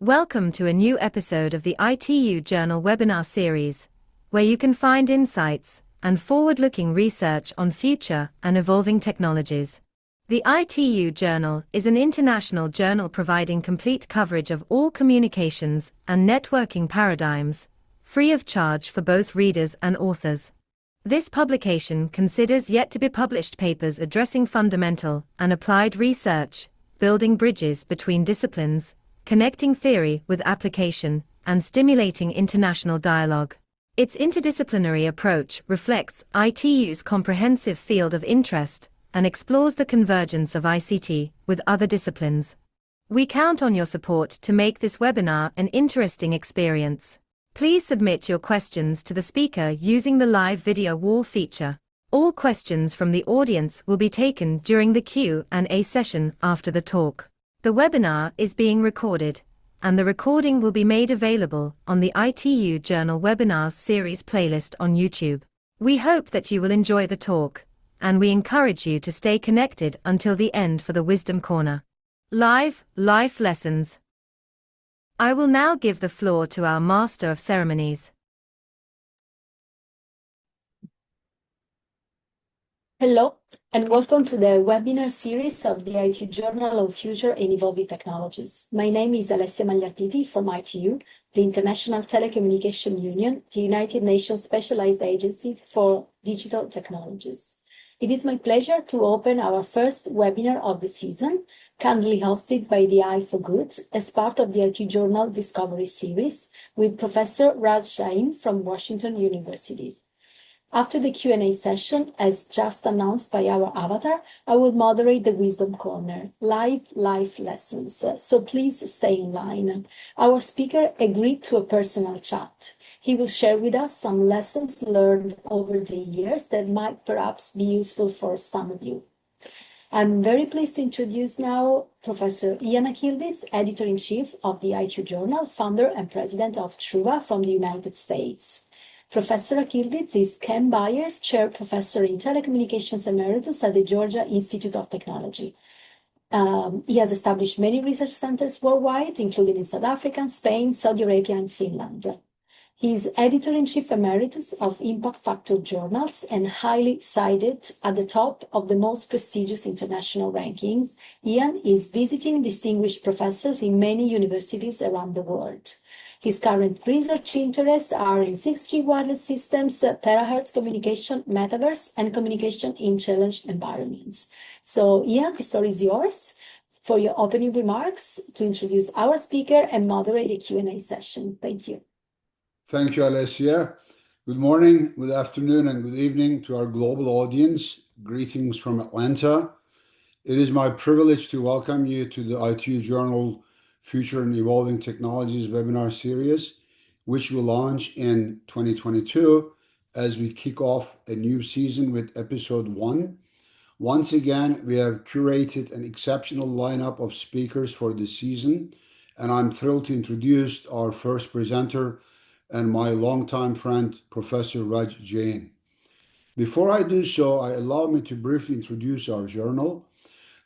Welcome to a new episode of the ITU Journal webinar series, where you can find insights and forward-looking research on future and evolving technologies. The ITU Journal is an international journal providing complete coverage of all communications and networking paradigms, free of charge for both readers and authors. This publication considers yet to be published papers addressing fundamental and applied research, building bridges between disciplines, connecting theory with application, and stimulating international dialogue. Its interdisciplinary approach reflects ITU's comprehensive field of interest and explores the convergence of ICT with other disciplines. We count on your support to make this webinar an interesting experience. Please submit your questions to the speaker using the live video wall feature. All questions from the audience will be taken during the Q&A session after the talk. The webinar is being recorded, and the recording will be made available on the ITU Journal Webinars series playlist on YouTube. We hope that you will enjoy the talk, and we encourage you to stay connected until the end for the Wisdom Corner. Live Life Lessons. I will now give the floor to our Master of Ceremonies. Hello, and welcome to the webinar series of the ITU Journal of Future and Evolving Technologies. My name is Alessia Magliarditi from ITU, the International Telecommunication Union, the United Nations Specialized Agency for Digital Technologies. It is my pleasure to open our first webinar of the season, kindly hosted by the Eye for Good as part of the ITU Journal Discovery Series with Professor Jain from Washington University. After the Q&A session, as just announced by our avatar, I will moderate the Wisdom Corner, live life lessons, so please stay in line. Our speaker agreed to a personal chat. He will share with us some lessons learned over the years that might perhaps be useful for some of you. I'm very pleased to introduce now Professor Ian Akyildiz, Editor-in-Chief of the ITU Journal, founder and president of Truva from the United States. Professor Akyildiz is Ken Byers Chair Professor in Telecommunications Emeritus at the Georgia Institute of Technology. He has established many research centers worldwide, including in South Africa, Spain, Saudi Arabia, and Finland. He is Editor-in-Chief Emeritus of Impact Factor journals and highly cited at the top of the most prestigious international rankings. Ian is visiting distinguished professors in many universities around the world. His current research interests are in 6G wireless systems, terahertz communication, metaverse, and communication in challenged environments. So, Ian, the floor is yours for your opening remarks to introduce our speaker and moderate a Q&A session. Thank you. Thank you, Alessia. Good morning, good afternoon, and good evening to our global audience. Greetings from Atlanta. It is my privilege to welcome you to the ITU Journal Future and Evolving Technologies webinar series, which will launch in 2022 as we kick off a new season with episode 1. Once again, we have curated an exceptional lineup of speakers for this season, and I'm thrilled to introduce our first presenter and my longtime friend, Professor Jain. Before I do so, allow me to briefly introduce our journal.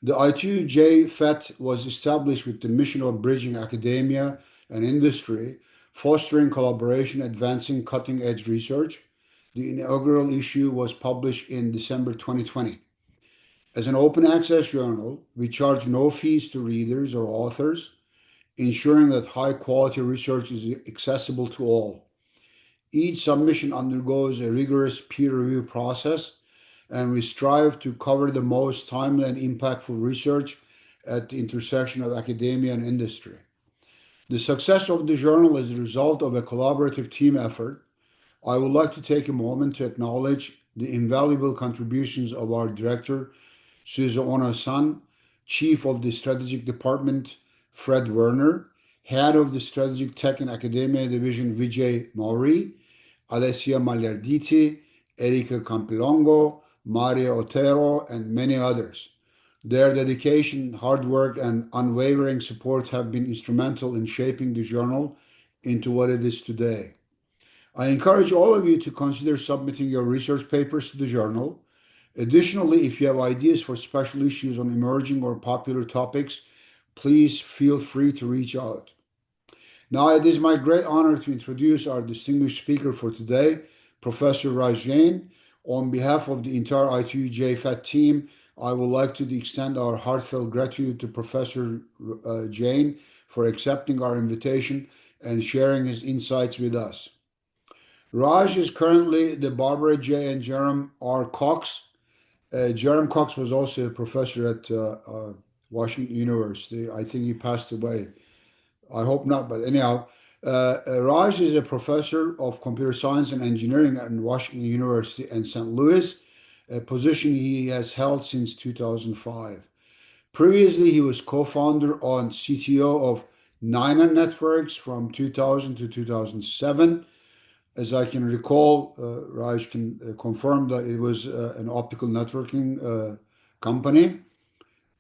The ITU-J FET was established with the mission of bridging academia and industry, fostering collaboration, advancing cutting-edge research. The inaugural issue was published in December 2020. As an open access journal, we charge no fees to readers or authors, ensuring that high-quality research is accessible to all. Each submission undergoes a rigorous peer review process, and we strive to cover the most timely and impactful research at the intersection of academia and industry. The success of the journal is a result of a collaborative team effort. I would like to take a moment to acknowledge the invaluable contributions of our director, Suze Ono-san, Chief of the Strategic Department, Fred Werner, Head of the Strategic Tech and Academia Division Vijay Mauri, Alessia Magliarditi, Erika Campilongo, Maria Otero, and many others. Their dedication, hard work, and unwavering support have been instrumental in shaping the journal into what it is today. I encourage all of you to consider submitting your research papers to the journal. Additionally, if you have ideas for special issues on emerging or popular topics, please feel free to reach out. Now, it is my great honor to introduce our distinguished speaker for today, Professor Jain. On behalf of the entire ITU JFAT team, I would like to extend our heartfelt gratitude to Professor Jain for accepting our invitation and sharing his insights with us. Raj is currently the Barbara J. and Jerome R. Cox. Jerome Cox was also a professor at Washington University. I think he passed away. I hope not, but anyhow, Raj is a professor of computer science and engineering at Washington University in St. Louis, a position he has held since 2005. Previously, he was co-founder and CTO of Nina Networks from 2000 to 2007. As I can recall, Raj can confirm that it was an optical networking company,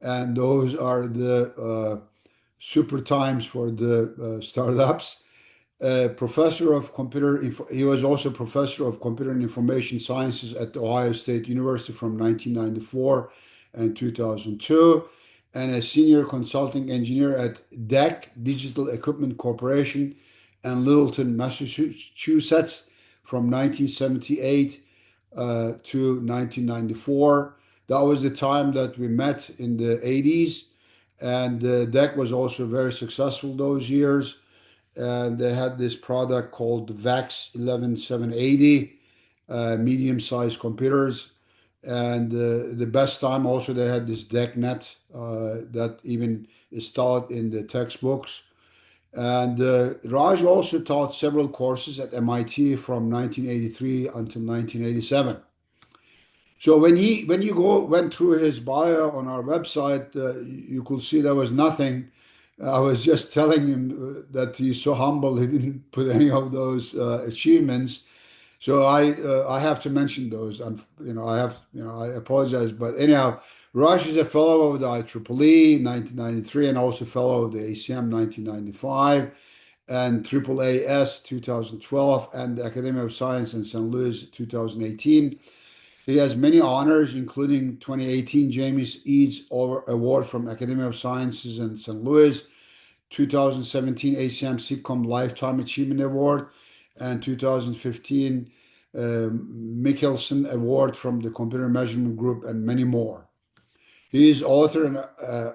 and those are the super times for the startups. He was also professor of computer and information sciences at the Ohio State University from 1994 and 2002, and a senior consulting engineer at DEC, Digital Equipment Corporation, and Littleton, Massachusetts from 1978 to 1994. That was the time that we met in the 80s. And DEC was also very successful those years. And they had this product called VAX 11780, medium-sized computers. And the best time also they had this DECnet that even is taught in the textbooks. And Raj also taught several courses at MIT from 1983 until 1987. So when you went through his bio on our website, you could see there was nothing. I was just telling him that he's so humble he didn't put any of those achievements. So I have to mention those. I apologize, but anyhow, Raj is a fellow of the IEEE 1993 and also fellow of the ACM 1995 and AAAS 2012 and the Academy of Science in St. Louis 2018. He has many honors, including 2018 James Eads Award from Academy of Sciences in St. Louis, 2017 ACM SIGCOMM Lifetime Achievement Award, and 2015 Michelson Award from the Computer Measurement Group, and many more. He is author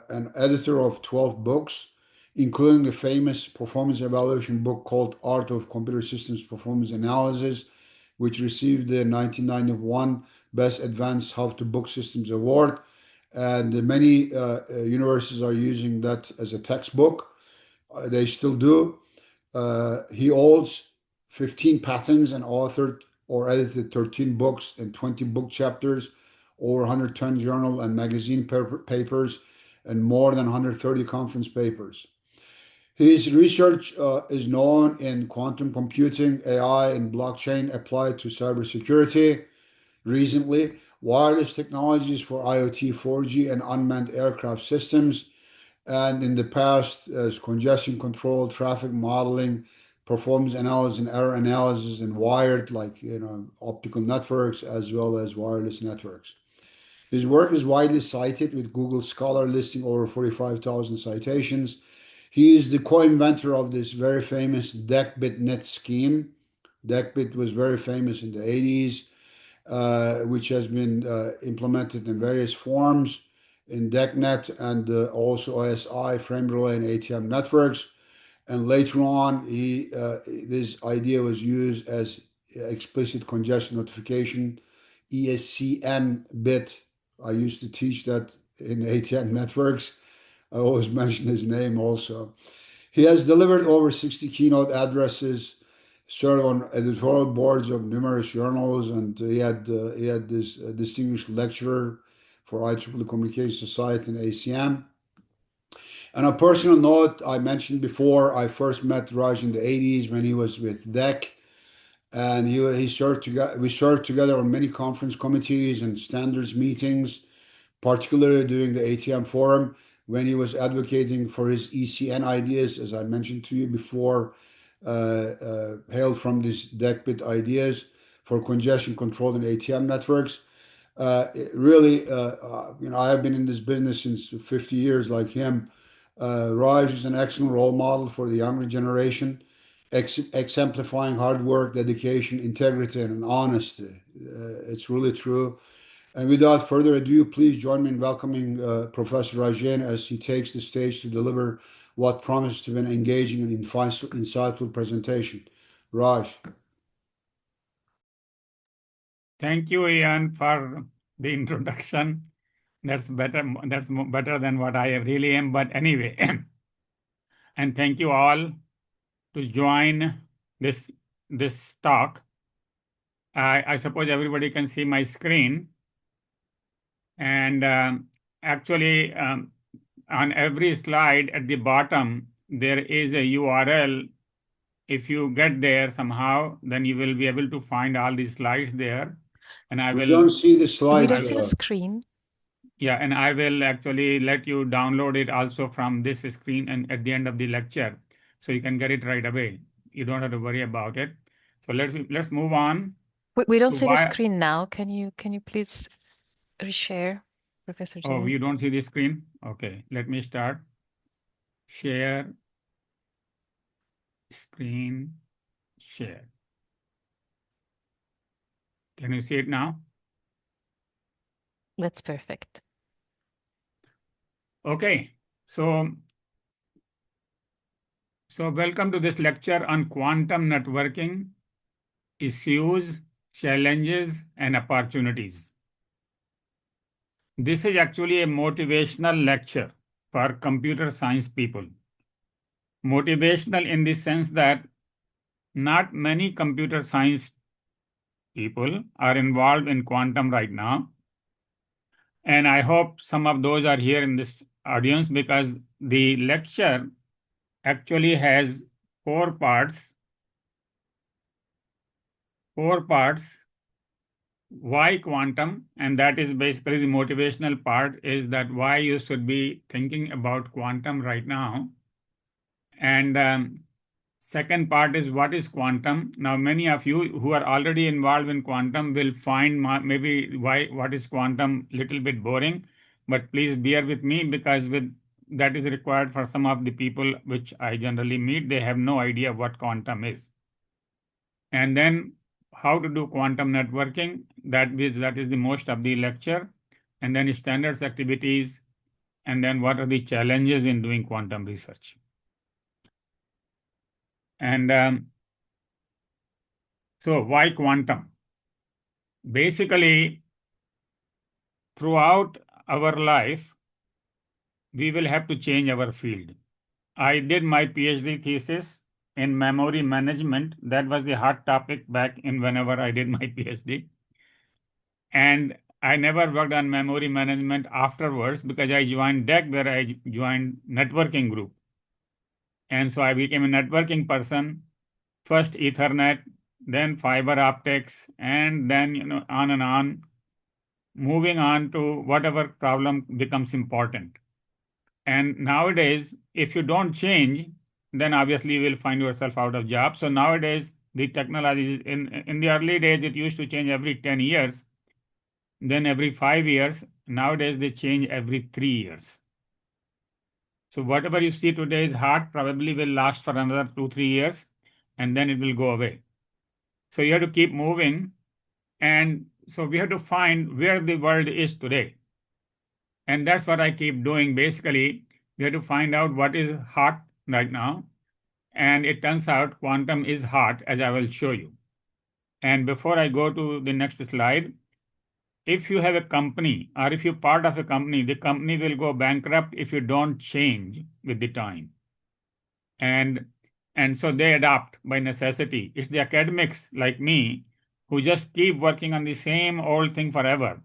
and editor of 12 books, including the famous performance evaluation book called Art of Computer Systems Performance Analysis, which received the 1991 Best Advanced How to Book Systems Award. And many universities are using that as a textbook. They still do. He holds 15 patents and authored or edited 13 books and 20 book chapters, over 110 journal and magazine papers, and more than 130 conference papers. His research is known in quantum computing, AI, and blockchain applied to cybersecurity. Recently, wireless technologies for IoT, 4G, and unmanned aircraft systems, and in the past as congestion control, traffic modeling, performance analysis, and error analysis in wired, optical networks, as well as wireless networks. His work is widely cited, with Google Scholar listing over 45,000 citations. He is the co-inventor of this very famous DECBit-NET scheme. DECBit was very famous in the 80s, which has been implemented in various forms in DECnet and also OSI, frame relay, and ATM networks. And later on, this idea was used as explicit congestion notification, ESCN bit. I used to teach that in ATM networks. I always mention his name also. He has delivered over 60 keynote addresses, served on editorial boards of numerous journals, and he had this distinguished lecturer for IEEE Communication Society and ACM. On a personal note, I mentioned before, I first met Raj in the 80s when he was with DEC, and we served together on many conference committees and standards meetings, particularly during the ATM forum when he was advocating for his ECN ideas, as I mentioned to you before, hailed from these DEC-bit ideas for congestion control in ATM networks. Really, I have been in this business since 50 years like him. Raj is an excellent role model for the younger generation, exemplifying hard work, dedication, integrity, and honesty. It's really true. And without further ado, please join me in welcoming Professor Jain as he takes the stage to deliver what promises to be an engaging and insightful presentation. Raj. Thank you, Ian, for the introduction. That's better. That's better than what I really am. But anyway, and thank you all to join this talk. I suppose everybody can see my screen, and actually, on every slide at the bottom there is a URL. If you get there somehow, then you will be able to find all these slides there. And I We will. don't see the slides. We don't see the screen. Yeah, and I will actually let you download it also from this screen and at the end of the lecture, so you can get it right away. You don't have to worry about it. So let's move on. We don't to see the why- screen now. Can you please reshare, Professor Oh, Jain? you don't see the screen? Okay, let me start. Share screen share. Can you see it now? That's perfect. Okay, so welcome to this lecture on quantum networking, issues, challenges, and opportunities. This is actually a motivational lecture for computer science people. Motivational in the sense that not many computer science people are involved in quantum right now. And I hope some of those are here in this audience, because the lecture actually has four parts. Why quantum? And that is basically the motivational part, is that why you should be thinking about quantum right now. And second part is what is quantum. Now, many of you who are already involved in quantum will find maybe what is quantum little bit boring, but please bear with me, because that is required for some of the people which I generally meet. They have no idea what quantum is. And then how to do quantum networking, that is the most of the lecture. And then standards activities, and then what are the challenges in doing quantum research. And so why quantum? Basically, throughout our life, we will have to change our field. I did my PhD thesis in memory management. That was the hot topic back in whenever I did my PhD. And I never worked on memory management afterwards, because I joined DEC, where I joined networking group. And so I became a networking person, first Ethernet, then fiber optics, and then on and on, moving on to whatever problem becomes important. And nowadays, if you don't change, then obviously you will find yourself out of job. So nowadays, the technology, in the early days, it used to change every 10 years, then every 5 years. Nowadays, they change every 3 years. So whatever you see today is hot, probably will last for another 2-3 years, and then it will go away. So you have to keep moving. And so we have to find where the world is today. And that's what I keep doing. Basically, we have to find out what is hot right now. And it turns out quantum is hot, as I will show you. And before I go to the next slide, if you have a company, or if you're part of a company, the company will go bankrupt if you don't change with the time. And so they adapt by necessity. It's the academics like me who just keep working on the same old thing forever.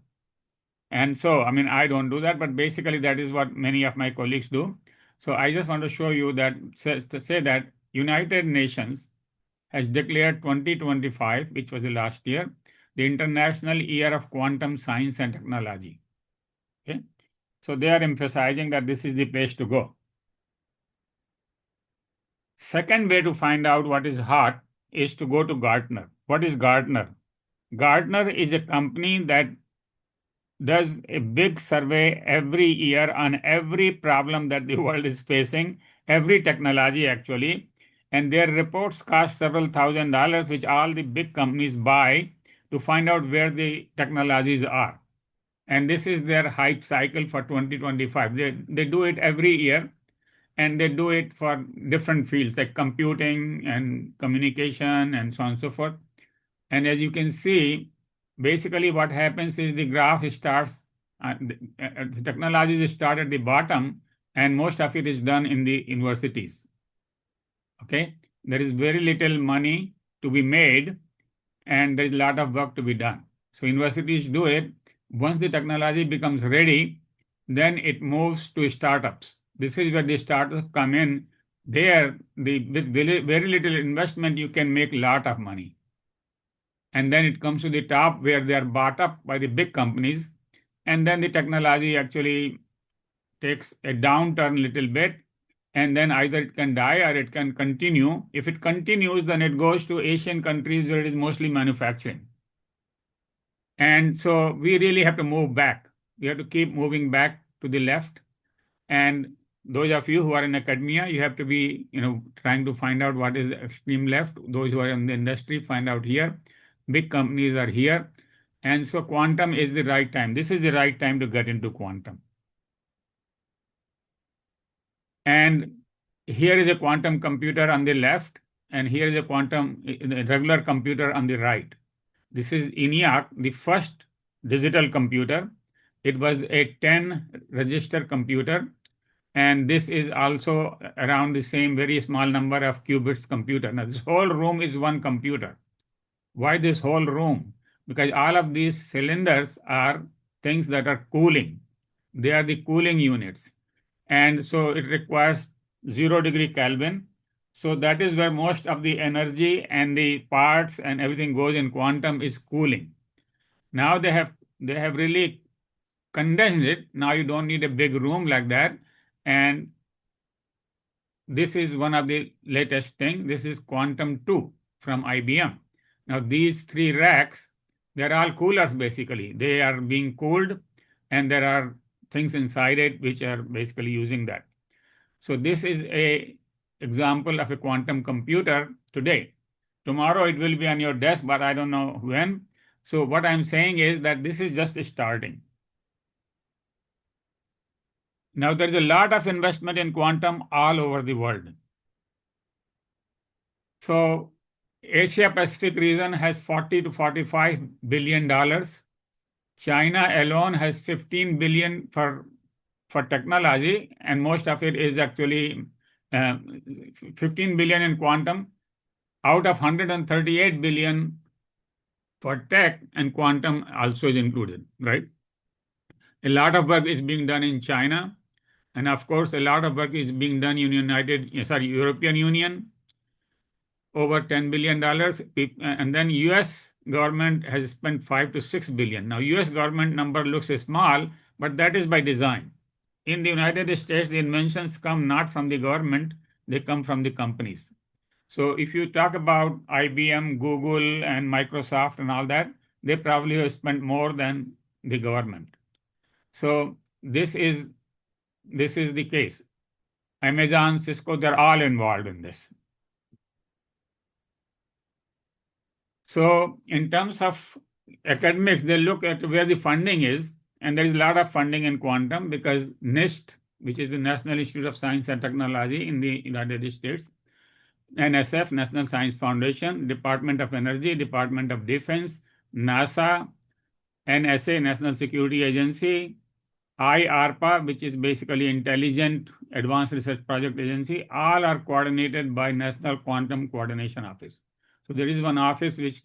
And so, I mean, I don't do that, but basically that is what many of my colleagues do. So I just want to show you that, to say that United Nations has declared 2025, which was the last year, the International Year of Quantum Science and Technology. Okay? So they are emphasizing that this is the place to go. Second way to find out what is hot is to go to Gartner. What is Gartner? Gartner is a company that does a big survey every year on every problem that the world is facing, every technology actually, and their reports cost several $1,000s, which all the big companies buy to find out where the technologies are. And this is their hype cycle for 2025. They do it every year, and they do it for different fields like computing and communication and so on and so forth. And as you can see, basically what happens is the graph starts, the technologies start at the bottom, and most of it is done in the universities. Okay, there is very little money to be made, and there is a lot of work to be done. So universities do it. Once the technology becomes ready, then it moves to startups. This is where the startups come in. There, with very little investment, you can make a lot of money. And then it comes to the top where they are bought up by the big companies, and then the technology actually takes a downturn a little bit, and then either it can die or it can continue. If it continues, then it goes to Asian countries where it is mostly manufacturing. And so we really have to move back. We have to keep moving back to the left. And those of you who are in academia, you have to be, trying to find out what is the extreme left. Those who are in the industry, find out here. Big companies are here. And so quantum is the right time. This is the right time to get into quantum. And here is a quantum computer on the left, and here is a regular computer on the right. This is ENIAC, the first digital computer. It was a 10-register computer, and this is also around the same very small number of qubits computer. Now, this whole room is one computer. Why this whole room? Because all of these cylinders are things that are cooling. They are the cooling units. And so it requires 0 degree Kelvin. So that is where most of the energy and the parts and everything goes in quantum is cooling. Now they have really condensed it. Now you don't need a big room like that. And this is one of the latest thing. This is Quantum 2 from IBM. Now these 3 racks, they're all coolers basically. They are being cooled, and there are things inside it which are basically using that. So this is a example of a quantum computer today. Tomorrow it will be on your desk, but I don't know when. So what I'm saying is that this is just starting. Now there is a lot of investment in quantum all over the world. So Asia Pacific region has $40 to $45 billion. China alone has 15 billion for technology, and most of it is actually 15 billion in quantum, out of 138 billion for tech, and quantum also is included, right? A lot of work is being done in China, and of course, a lot of work is being done in European Union, over $10 billion, and then US government has spent 5 to 6 billion. Now, US government number looks small, but that is by design. In the United States, the inventions come not from the government, they come from the companies. So if you talk about IBM, Google, and Microsoft and all that, they probably have spent more than the government. So this is the case. Amazon, Cisco, they're all involved in this. So in terms of academics, they look at where the funding is, and there is a lot of funding in quantum because NIST, which is the National Institute of Science and Technology in the United States, NSF, National Science Foundation, Department of Energy, Department of Defense, NASA, NSA, National Security Agency, IARPA, which is basically Intelligent Advanced Research Project Agency, all are coordinated by National Quantum Coordination Office. So there is one office which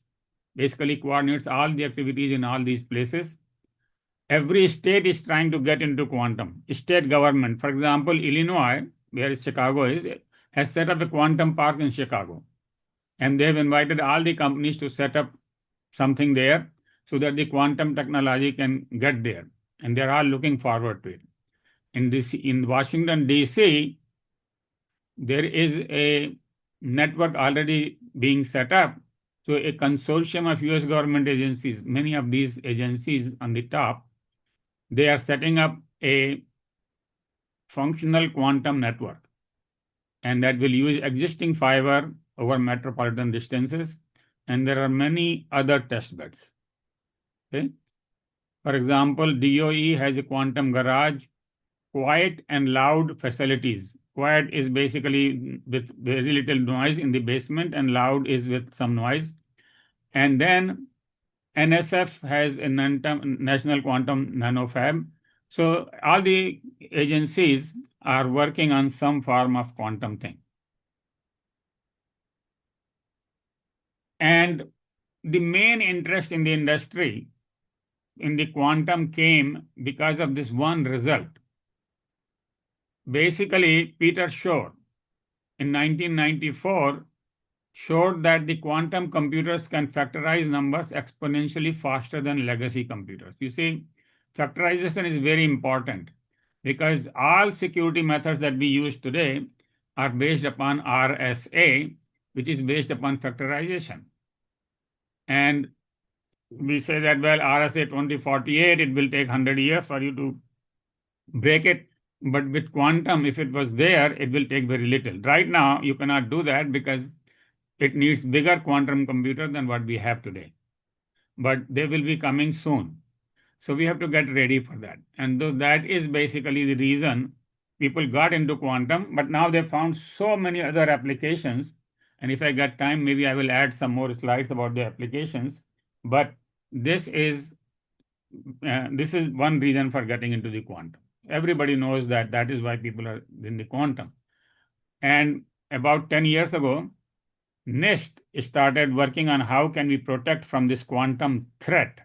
basically coordinates all the activities in all these places. Every state is trying to get into quantum. State government, for example, Illinois, where Chicago is, has set up a quantum park in Chicago. And they've invited all the companies to set up something there so that the quantum technology can get there. And they're all looking forward to it. In Washington, D.C., there is a network already being set up. So a consortium of US government agencies, many of these agencies on the top, they are setting up a functional quantum network. And that will use existing fiber over metropolitan distances. And there are many other test beds. Okay? For example, DOE has a quantum garage, quiet and loud facilities. Quiet is basically with very little noise in the basement, and loud is with some noise. And then NSF has a National Quantum Nanofab. So all the agencies are working on some form of quantum thing. And the main interest in the industry in the quantum came because of this one result. Basically, Peter Shor in 1994 showed that the quantum computers can factorize numbers exponentially faster than legacy computers. You see, factorization is very important because all security methods that we use today are based upon RSA, which is based upon factorization. And we say that, well, RSA 2048, it will take 100 years for you to break it. But with quantum, if it was there, it will take very little. Right now, you cannot do that because it needs bigger quantum computer than what we have today. But they will be coming soon. So we have to get ready for that. And that is basically the reason people got into quantum, but now they found so many other applications. And if I get time, maybe I will add some more slides about the applications. But this is one reason for getting into the quantum. Everybody knows that that is why people are in the quantum. And about 10 years ago, NIST started working on how can we protect from this quantum threat.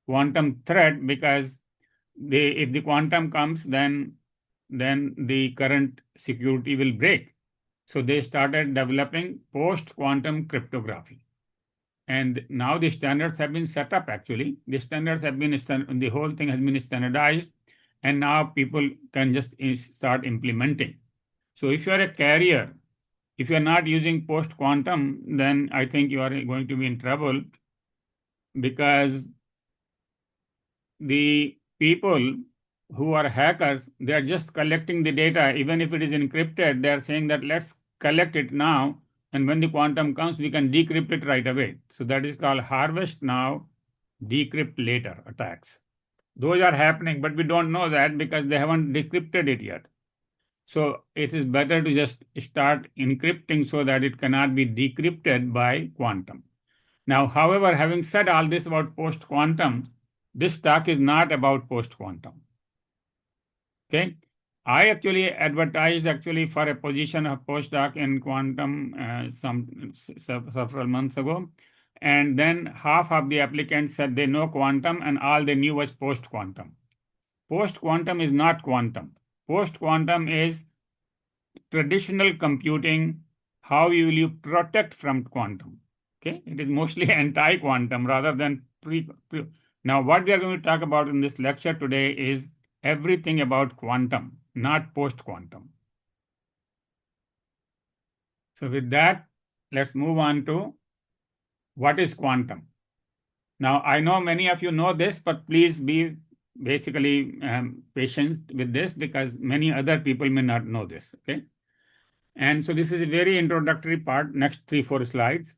Quantum threat because if the quantum comes, then the current security will break. So they started developing post-quantum cryptography. And now the standards have been set up, actually. The standards have been, the whole thing has been standardized, and now people can just start implementing. So if you are a carrier, if you are not using post-quantum, then I think you are going to be in trouble because the people who are hackers, they are just collecting the data. Even if it is encrypted, they are saying that let's collect it now, and when the quantum comes, we can decrypt it right away. So that is called harvest now, decrypt later attacks. Those are happening, but we don't know that because they haven't decrypted it yet. So it is better to just start encrypting so that it cannot be decrypted by quantum. Now, however, having said all this about post-quantum, this talk is not about post-quantum. Okay? I actually advertised for a position of postdoc in quantum several months ago. And then half of the applicants said they know quantum and all they knew was post-quantum. Post-quantum is not quantum. Post-quantum is traditional computing. How will you protect from quantum? Okay, it is mostly anti-quantum rather than pre. Now, what we are going to talk about in this lecture today is everything about quantum, not post-quantum. So with that, let's move on to what is quantum. Now, I know many of you know this, but please be basically patient with this because many other people may not know this, okay? And so this is a very introductory part, next 3-4 slides.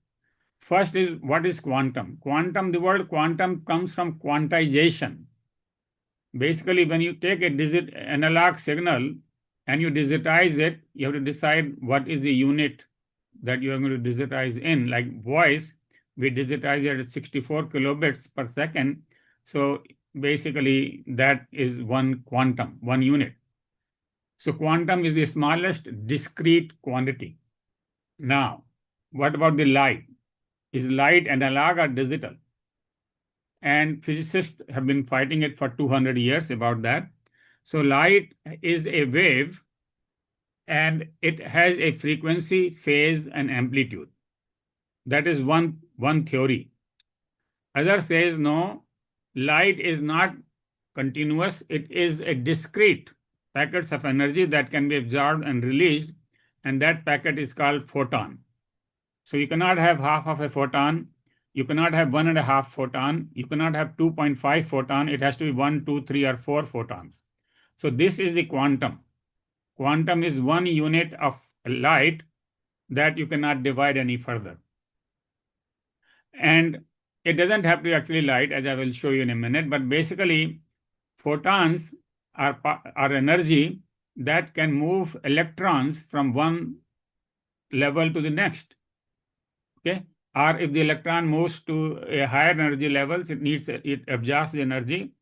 First is, what is quantum? Quantum, the word quantum comes from quantization. Basically, when you take a analog signal and you digitize it, you have to decide what is the unit that you are going to digitize in. Like voice, we digitize it at 64 kilobits per second. So basically, that is one quantum, one unit. So quantum is the smallest discrete quantity. Now, what about the light? Is light analog or digital? And physicists have been fighting it for 200 years about that. So light is a wave, and it has a frequency, phase, and amplitude. That is one theory. Other says no, light is not continuous, it is a discrete packets of energy that can be absorbed and released, and that packet is called photon. So you cannot have half of a photon, you cannot have 1.5 photon, you cannot have 2.5 photon, it has to be 1, 2, 3, or 4 photons. So this is the quantum. Quantum is one unit of light that you cannot divide any further. And it doesn't have to be actually light, as I will show you in a minute, but basically photons are energy that can move electrons from one level to the next. Okay? Or if the electron moves to a higher energy levels, it absorbs the energy.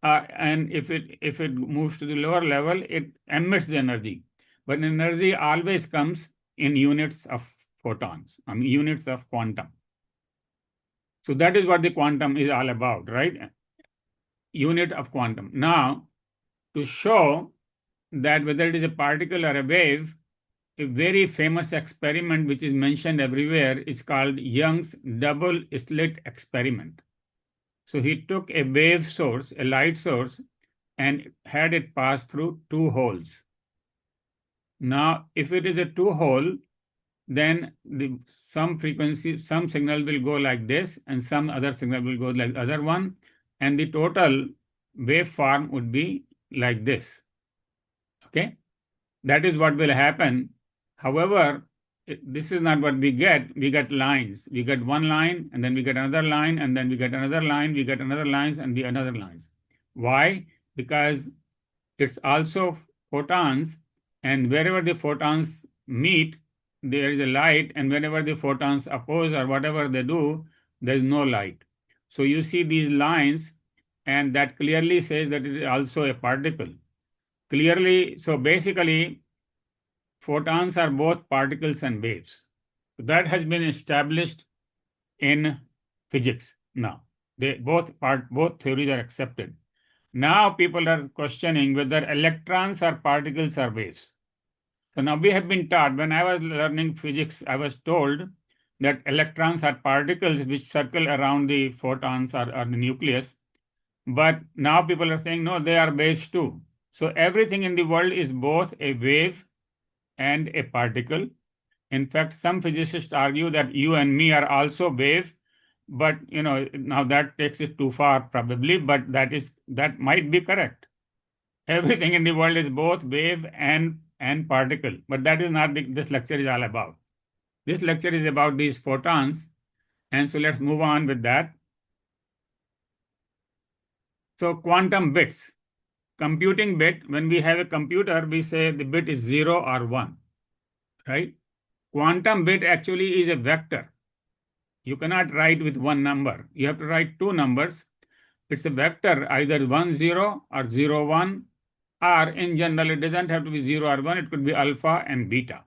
And if it moves to the lower level, it emits the energy. But energy always comes in units of photons, units of quantum. So that is what the quantum is all about, right? Unit of quantum. Now, to show that whether it is a particle or a wave, a very famous experiment which is mentioned everywhere is called Young's double slit experiment. So he took a wave source, a light source, and had it pass through two holes. Now, if it is a two hole, then some frequency, some signal will go like this, and some other signal will go like the other one, and the total waveform would be like this. Okay, that is what will happen. However, this is not what we get. We get lines. We get one line, and then we get another line, and then we get another line, we get another lines, and another lines. Why? Because it's also photons, and wherever the photons meet, there is a light, and whenever the photons oppose or whatever they do, there is no light. So you see these lines, and that clearly says that it is also a particle. Clearly, so basically, photons are both particles and waves. That has been established in physics now. Both theories are accepted. Now people are questioning whether electrons are particles or waves. So now we have been taught, when I was learning physics, I was told that electrons are particles which circle around the photons or the nucleus. But now people are saying, no, they are waves too. So everything in the world is both a wave and a particle. In fact, some physicists argue that you and me are also wave, but now that takes it too far probably, but that might be correct. Everything in the world is both wave and particle, but that is not this lecture is all about. This lecture is about these photons, and so let's move on with that. So quantum bits. Computing bit, when we have a computer, we say the bit is 0 or 1, right? Quantum bit actually is a vector. You cannot write with one number. You have to write two numbers. It's a vector, either 1, 0 or 0, 1, or in general, it doesn't have to be 0 or 1. It could be alpha and beta.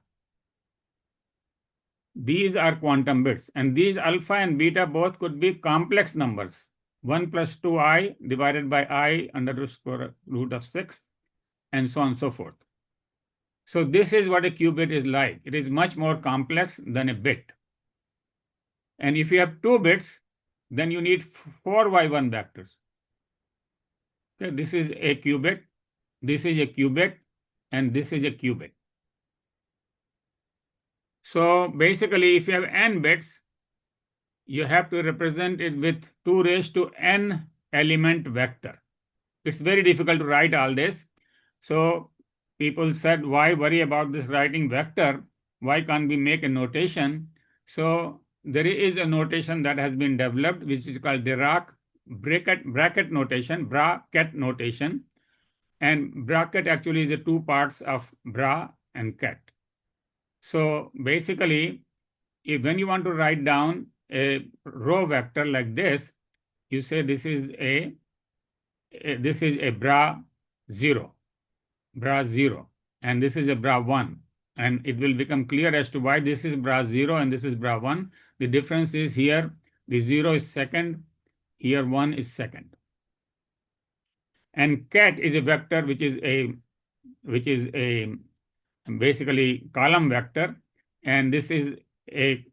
These are quantum bits. And these alpha and beta both could be complex numbers. 1 plus 2i divided by I under the square root of 6, and so on and so forth. So this is what a qubit is like. It is much more complex than a bit. And if you have 2 bits, then you need 4 y1 vectors. Okay, this is a qubit, this is a qubit, and this is a qubit. So basically, if you have n bits, you have to represent it with 2 raised to n element vector. It's very difficult to write all this. So people said, why worry about this writing vector? Why can't we make a notation? So there is a notation that has been developed, which is called Dirac bracket notation. And bracket actually is the two parts of bra and ket. So basically, when you want to write down a row vector like this, you say this is a bra 0, and this is a bra 1. And it will become clear as to why this is bra 0 and this is bra 1. The difference is here, the 0 is second, here 1 is second. And ket is a vector which is a basically column vector, and this is a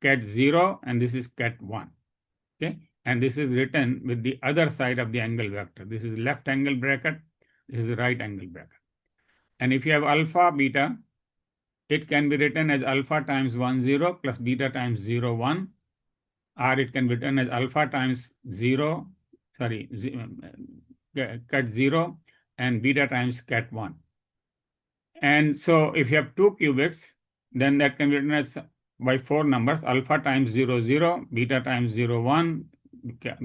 cat 0 and this is cat 1. Okay, and this is written with the other side of the angle vector. This is left angle bracket, this is right angle bracket. And if you have alpha, beta, it can be written as alpha times 1, 0 plus beta times 0, 1, or it can be written as alpha times 0, cat 0 and beta times cat 1. And so if you have 2 qubits, then that can be written as by 4 numbers, alpha times 0, 0, beta times 0, 1,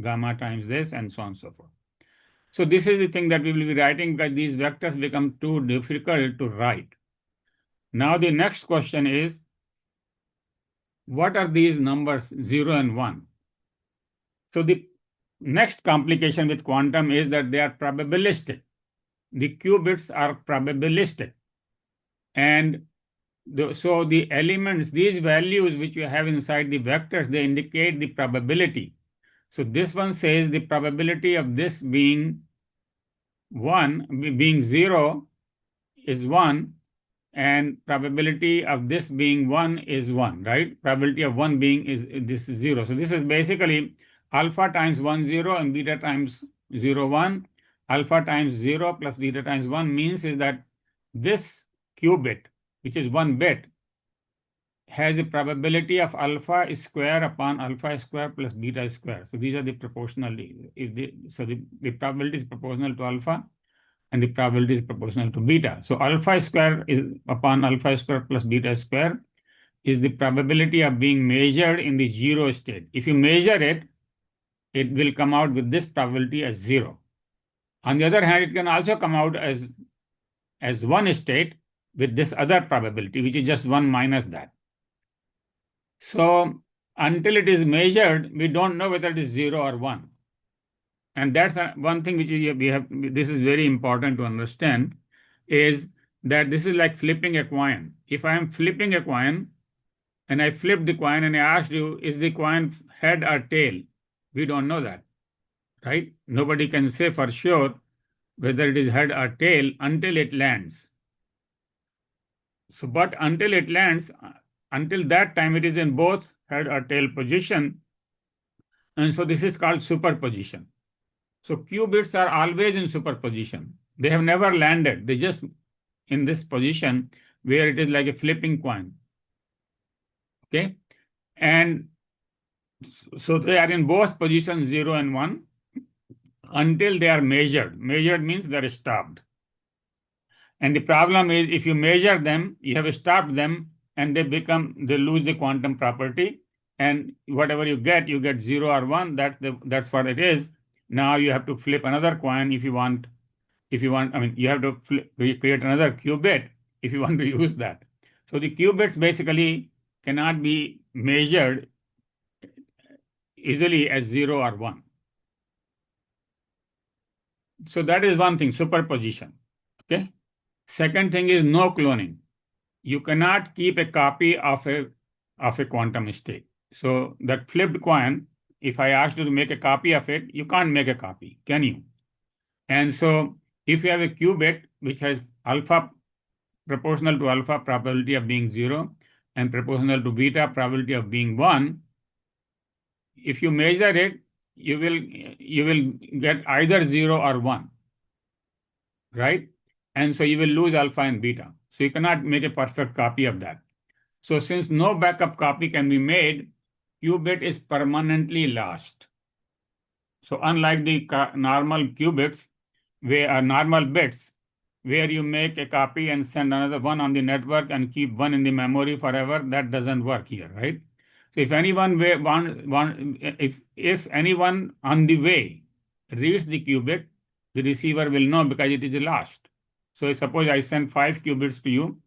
gamma times this, and so on and so forth. So this is the thing that we will be writing because these vectors become too difficult to write. Now the next question is, what are these numbers 0 and 1? So the next complication with quantum is that they are probabilistic. The qubits are probabilistic. And so the elements, these values which you have inside the vectors, they indicate the probability. So this one says the probability of this being 1, being 0 is 1, and probability of this being 1 is 1, right? Probability of 1 being this is 0. So this is basically alpha times 1, 0 and beta times 0, 1. Alpha times 0 plus beta times 1 means is that this qubit, which is 1 bit, has a probability of alpha square upon alpha square plus beta square. So these are the proportional. So the probability is proportional to alpha and the probability is proportional to beta. So alpha square is upon alpha square plus beta square is the probability of being measured in the 0 state. If you measure it, it will come out with this probability as 0. On the other hand, it can also come out as 1 state with this other probability, which is just 1 minus that. So until it is measured, we don't know whether it is 0 or 1. And that's one thing which we have, this is very important to understand, is that this is like flipping a coin. If I am flipping a coin and I flip the coin and I asked you, is the coin head or tail? We don't know that, right? Nobody can say for sure whether it is head or tail until it lands. So, but until it lands, until that time, it is in both head or tail position. And so this is called superposition. So qubits are always in superposition. They have never landed. They just in this position where it is like a flipping coin. Okay. And so they are in both positions 0 and 1 until they are measured. Measured means they are stopped. And the problem is if you measure them, you have stopped them and they lose the quantum property. And whatever you get 0 or 1. That's what it is. Now you have to flip another coin if you want, I mean, you have to create another qubit if you want to use that. So the qubits basically cannot be measured easily as 0 or 1. So that is one thing, superposition. Okay. Second thing is no cloning. You cannot keep a copy of a quantum state. So that flipped coin, if I asked you to make a copy of it, you can't make a copy, can you? And so if you have a qubit which has alpha proportional to alpha probability of being 0 and proportional to beta probability of being 1, if you measure it, you will get either 0 or 1, right? And so you will lose alpha and beta. So you cannot make a perfect copy of that. So since no backup copy can be made, qubit is permanently lost. So unlike the normal qubits, normal bits, where you make a copy and send another one on the network and keep one in the memory forever, that doesn't work here, right? So if anyone if anyone on the way reads the qubit, the receiver will know because it is lost. So suppose I send 5 qubits to you,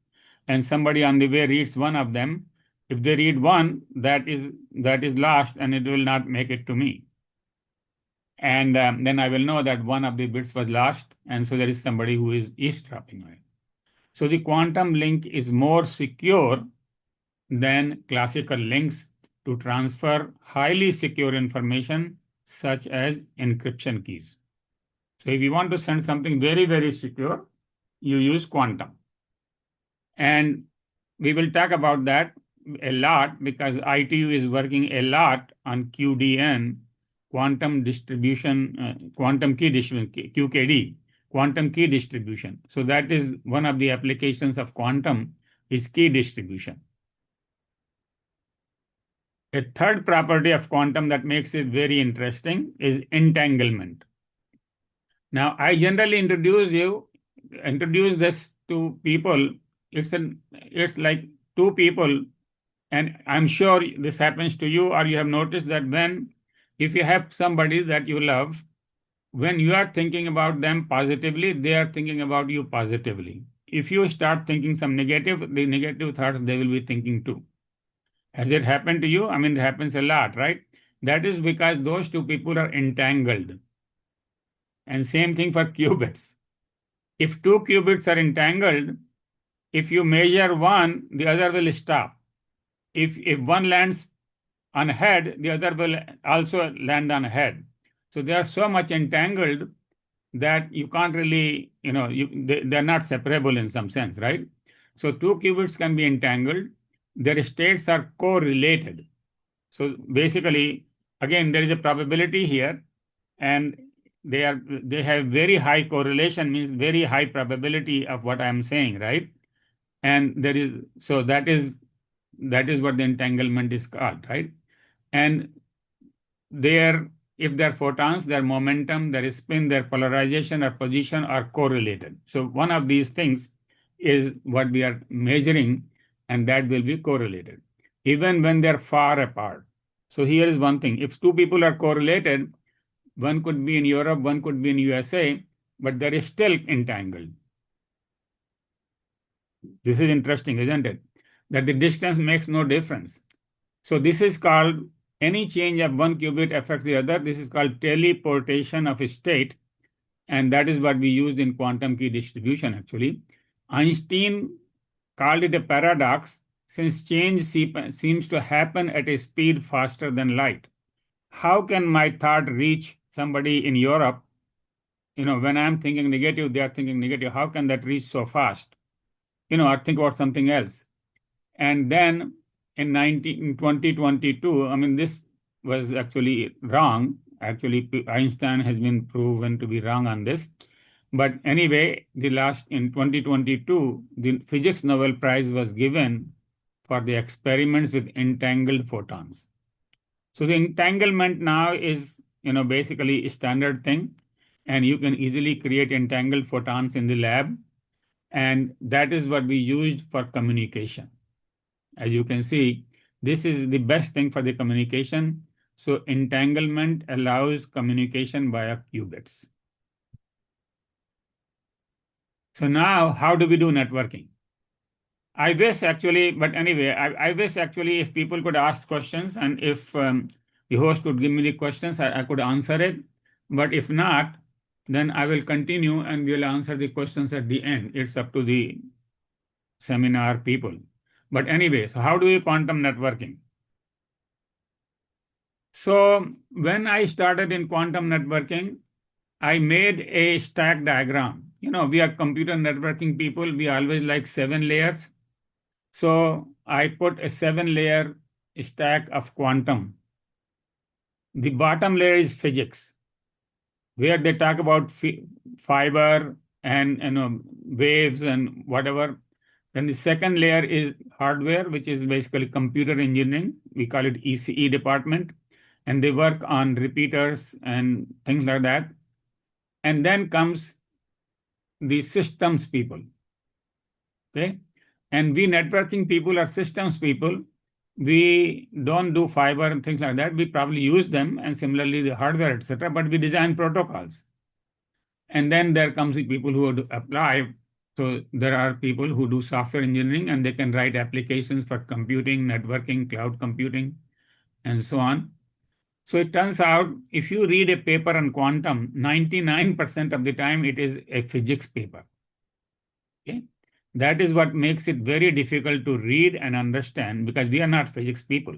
and somebody on the way reads one of them. If they read one, that is lost and it will not make it to me. And then I will know that one of the bits was lost, and so there is somebody who is eavesdropping on it. So the quantum link is more secure than classical links to transfer highly secure information such as encryption keys. So if you want to send something very, very secure, you use quantum. And we will talk about that a lot because ITU is working a lot on QDN, quantum distribution, quantum key distribution, QKD, quantum key distribution. So that is one of the applications of quantum is key distribution. A third property of quantum that makes it very interesting is entanglement. Now, I generally introduce this to people. It's like two people, and I'm sure this happens to you, or you have noticed that if you have somebody that you love, when you are thinking about them positively, they are thinking about you positively. If you start thinking some the negative thoughts they will be thinking too. Has it happened to you? I mean, it happens a lot, right? That is because those two people are entangled. And same thing for qubits. If two qubits are entangled, if you measure one, the other will stop. If one lands on head, the other will also land on head. So they are so much entangled that you can't really, they're not separable in some sense, right? So two qubits can be entangled. Their states are correlated. So basically, again, there is a probability here, and they have very high correlation, means very high probability of what I am saying, right? And that is what the entanglement is called, right? And if they're photons, their momentum, their spin, their polarization or position are correlated. So one of these things is what we are measuring, and that will be correlated, even when they're far apart. So here is one thing. If two people are correlated, one could be in Europe, one could be in USA, but they're still entangled. This is interesting, isn't it? That the distance makes no difference. So this is called, any change of one qubit affects the other. This is called teleportation of a state. And that is what we used in quantum key distribution, actually. Einstein called it a paradox since change seems to happen at a speed faster than light. How can my thought reach somebody in Europe? When I'm thinking negative, they are thinking negative. How can that reach so fast? Or think about something else. And then in 2022, I mean, this was actually wrong. Actually, Einstein has been proven to be wrong on this. But anyway, in 2022, the Physics Nobel Prize was given for the experiments with entangled photons. So the entanglement now is, basically a standard thing, and you can easily create entangled photons in the lab. And that is what we used for communication. As you can see, this is the best thing for the communication. So entanglement allows communication via qubits. So now, how do we do networking? I wish actually if people could ask questions, and if the host could give me the questions, I could answer it. But if not, then I will continue and we'll answer the questions at the end. It's up to the seminar people. But anyway, so how do we quantum networking? So when I started in quantum networking, I made a stack diagram. We are computer networking people. We always like 7 layers. So I put a 7-layer stack of quantum. The bottom layer is physics, where they talk about fiber and waves and whatever. Then the second layer is hardware, which is basically computer engineering. We call it ECE department. And they work on repeaters and things like that. And then comes the systems people. Okay? And we networking people are systems people. We don't do fiber and things like that. We probably use them, and similarly the hardware, etc. But we design protocols. And then there comes the people who would apply. So there are people who do software engineering, and they can write applications for computing, networking, cloud computing, and so on. So it turns out, if you read a paper on quantum, 99% of the time it is a physics paper. Okay? That is what makes it very difficult to read and understand, because we are not physics people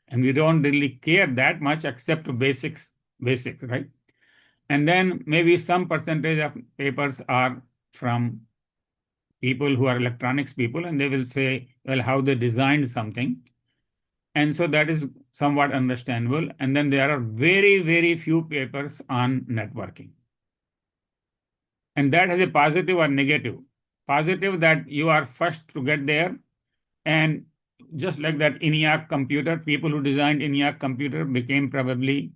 and we don't really care that much except basics, right? And then maybe some percentage of papers are from people who are electronics people, and they will say, well, how they designed something. And so that is somewhat understandable. And then there are very, very few papers on networking. And that has a positive or negative. Positive that you are first to get there. And just like that ENIAC computer, people who designed ENIAC computer became probably,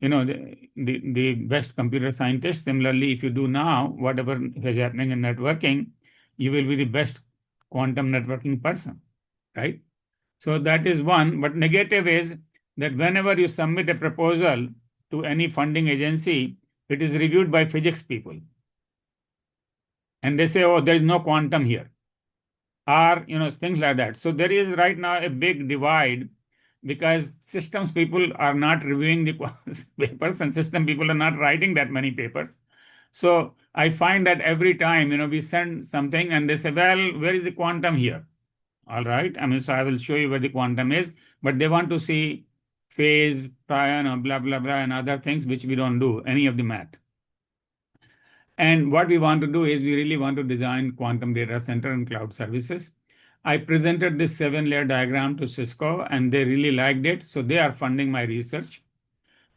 the best computer scientists. Similarly, if you do now, whatever is happening in networking, you will be the best quantum networking person, right? So that is one. But negative is that whenever you submit a proposal to any funding agency, it is reviewed by physics people. And they say, oh, there is no quantum here. Or, things like that. So there is right now a big divide because systems people are not reviewing the papers and system people are not writing that many papers. So I find that every time, we send something and they say, well, where is the quantum here? All right. So I will show you where the quantum is, but they want to see phase, blah, blah, blah, and other things, which we don't do, any of the math. And what we want to do is we really want to design quantum data center and cloud services. I presented this 7-layer diagram to Cisco, and they really liked it. So they are funding my research.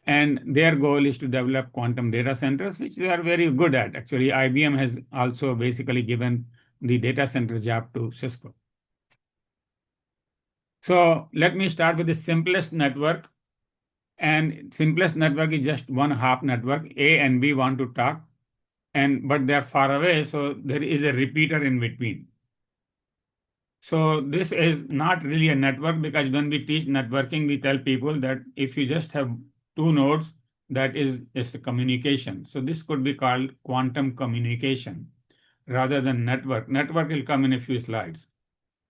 And their goal is to develop quantum data centers, which they are very good at. Actually, IBM has also basically given the data center job to Cisco. So let me start with the simplest network. And simplest network is just one hop network. A and B want to talk, but they're far away, so there is a repeater in between. So this is not really a network, because when we teach networking, we tell people that if you just have two nodes, that is a communication. So this could be called quantum communication rather than network. Network will come in a few slides.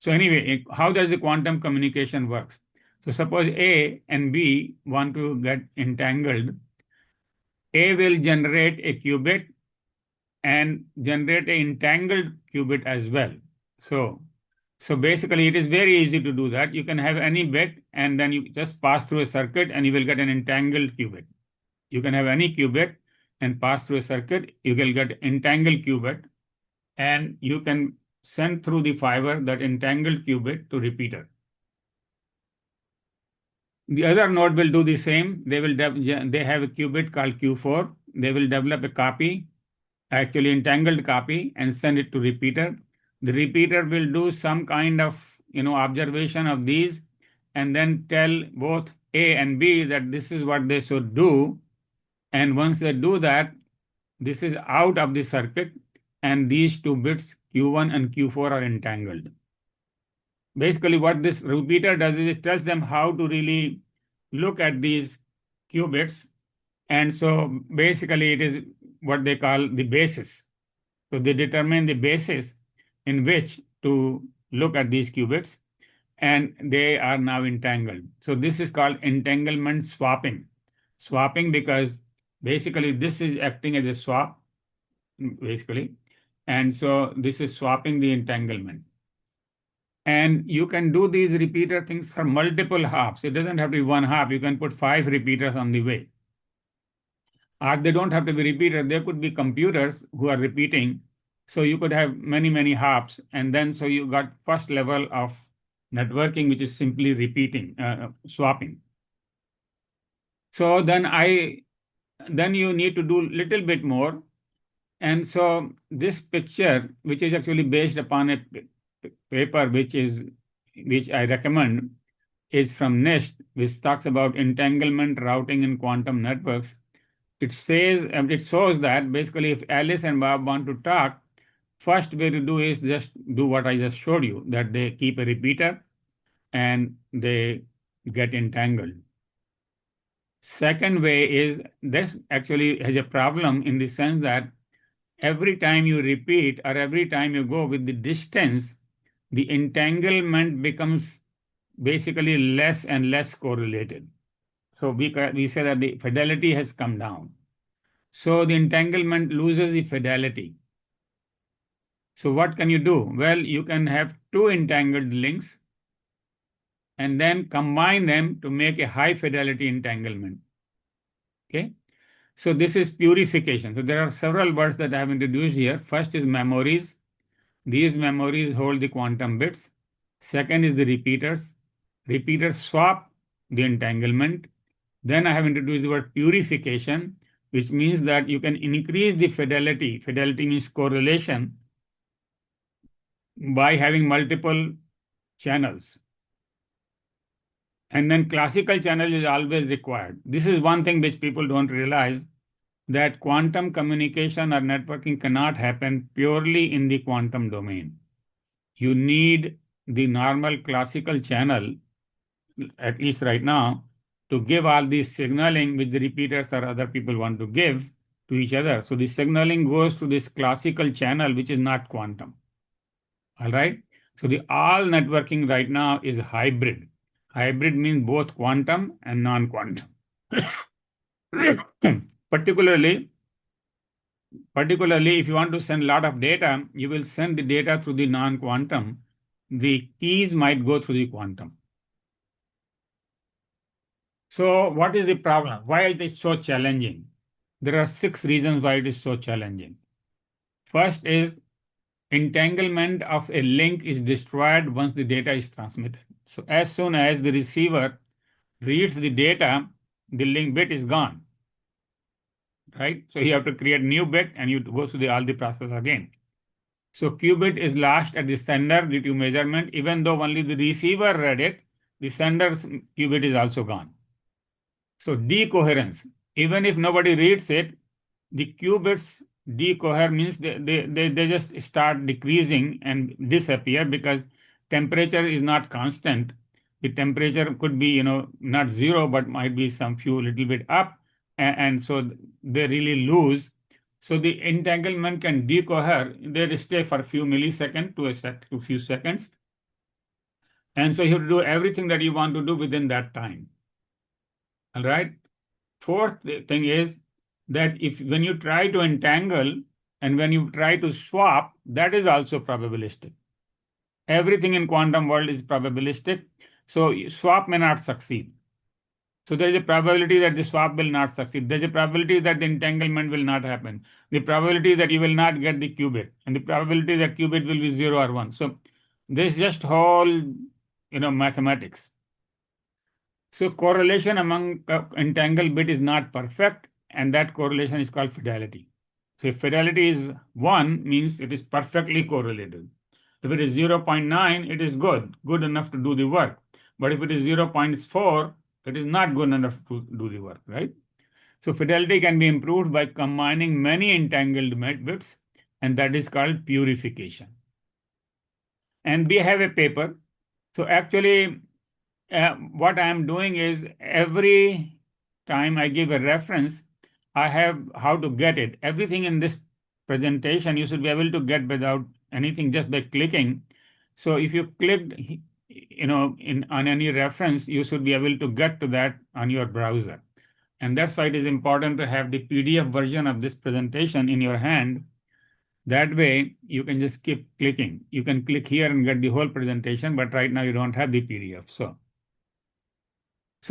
So anyway, how does the quantum communication work? So suppose A and B want to get entangled. A will generate a qubit and generate an entangled qubit as well. So basically, it is very easy to do that. You can have any bit, and then you just pass through a circuit, and you will get an entangled qubit. You can have any qubit and pass through a circuit, you will get entangled qubit, and you can send through the fiber that entangled qubit to repeater. The other node will do the same. They have a qubit called Q4. They will develop a copy, actually entangled copy, and send it to repeater. The repeater will do some kind of observation of these, and then tell both A and B that this is what they should do. And once they do that, this is out of the circuit, and these two bits Q1 and Q4 are entangled. Basically, what this repeater does is it tells them how to really look at these qubits. And so basically it is what they call the basis. So they determine the basis in which to look at these qubits, and they are now entangled. So this is called entanglement swapping. Swapping because basically this is acting as a swap, basically. And so this is swapping the entanglement. And you can do these repeater things for multiple hops. It doesn't have to be one hop. You can put 5 repeaters on the way. Or they don't have to be repeaters. There could be computers who are repeating. So you could have many, many hops. And then so you got first level of networking, which is simply repeating, swapping. So then you need to do a little bit more. And so this picture, which is actually based upon a paper which I recommend, is from NIST, which talks about entanglement routing in quantum networks. It shows that basically if Alice and Bob want to talk, first way to do is just do what I just showed you, that they keep a repeater and they get entangled. Second way is this actually has a problem in the sense that every time you repeat or every time you go with the distance, the entanglement becomes basically less and less correlated. So we say that the fidelity has come down. So the entanglement loses the fidelity. So what can you do? Well, you can have 2 entangled links and then combine them to make a high fidelity entanglement. Okay. So this is purification. So there are several words that I have introduced here. First is memories. These memories hold the quantum bits. Second is the repeaters. Repeaters swap the entanglement. Then I have introduced the word purification, which means that you can increase the fidelity. Fidelity means correlation by having multiple channels. And then classical channel is always required. This is one thing which people don't realize, that quantum communication or networking cannot happen purely in the quantum domain. You need the normal classical channel, at least right now, to give all these signaling which the repeaters or other people want to give to each other. So the signaling goes to this classical channel, which is not quantum. All right. So the all networking right now is hybrid. Hybrid means both quantum and non-quantum. Particularly, if you want to send a lot of data, you will send the data through the non-quantum. The keys might go through the quantum. So what is the problem? Why is it so challenging? There are 6 reasons why it is so challenging. First is entanglement of a link is destroyed once the data is transmitted. So as soon as the receiver reads the data, the link bit is gone, right? So you have to create new bit and you go through all the process again. So qubit is lost at the sender due to measurement. Even though only the receiver read it, the sender's qubit is also gone. So decoherence, even if nobody reads it, the qubits decohere means they just start decreasing and disappear because temperature is not constant. The temperature could be, not 0, but might be some few little bit up, and so they really lose. So the entanglement can decohere. They stay for a few milliseconds to a few seconds, and so you have to do everything that you want to do within that time. All right. Fourth thing is that when you try to entangle and when you try to swap, that is also probabilistic. Everything in quantum world is probabilistic, so swap may not succeed. So there is a probability that the swap will not succeed. There is a probability that the entanglement will not happen. The probability that you will not get the qubit, and the probability that qubit will be 0 or 1. So this is just whole, mathematics. So correlation among entangled bit is not perfect, and that correlation is called fidelity. So if fidelity is 1, means it is perfectly correlated. If it is 0.9, it is good enough to do the work. But if it is 0.4, it is not good enough to do the work, right? So fidelity can be improved by combining many entangled bits, and that is called purification. And we have a paper. So actually, what I am doing is every time I give a reference, I have how to get it. Everything in this presentation you should be able to get without anything, just by clicking. So if you clicked, on any reference, you should be able to get to that on your browser. And that's why it is important to have the PDF version of this presentation in your hand. That way you can just keep clicking. You can click here and get the whole presentation, but right now you don't have the PDF. So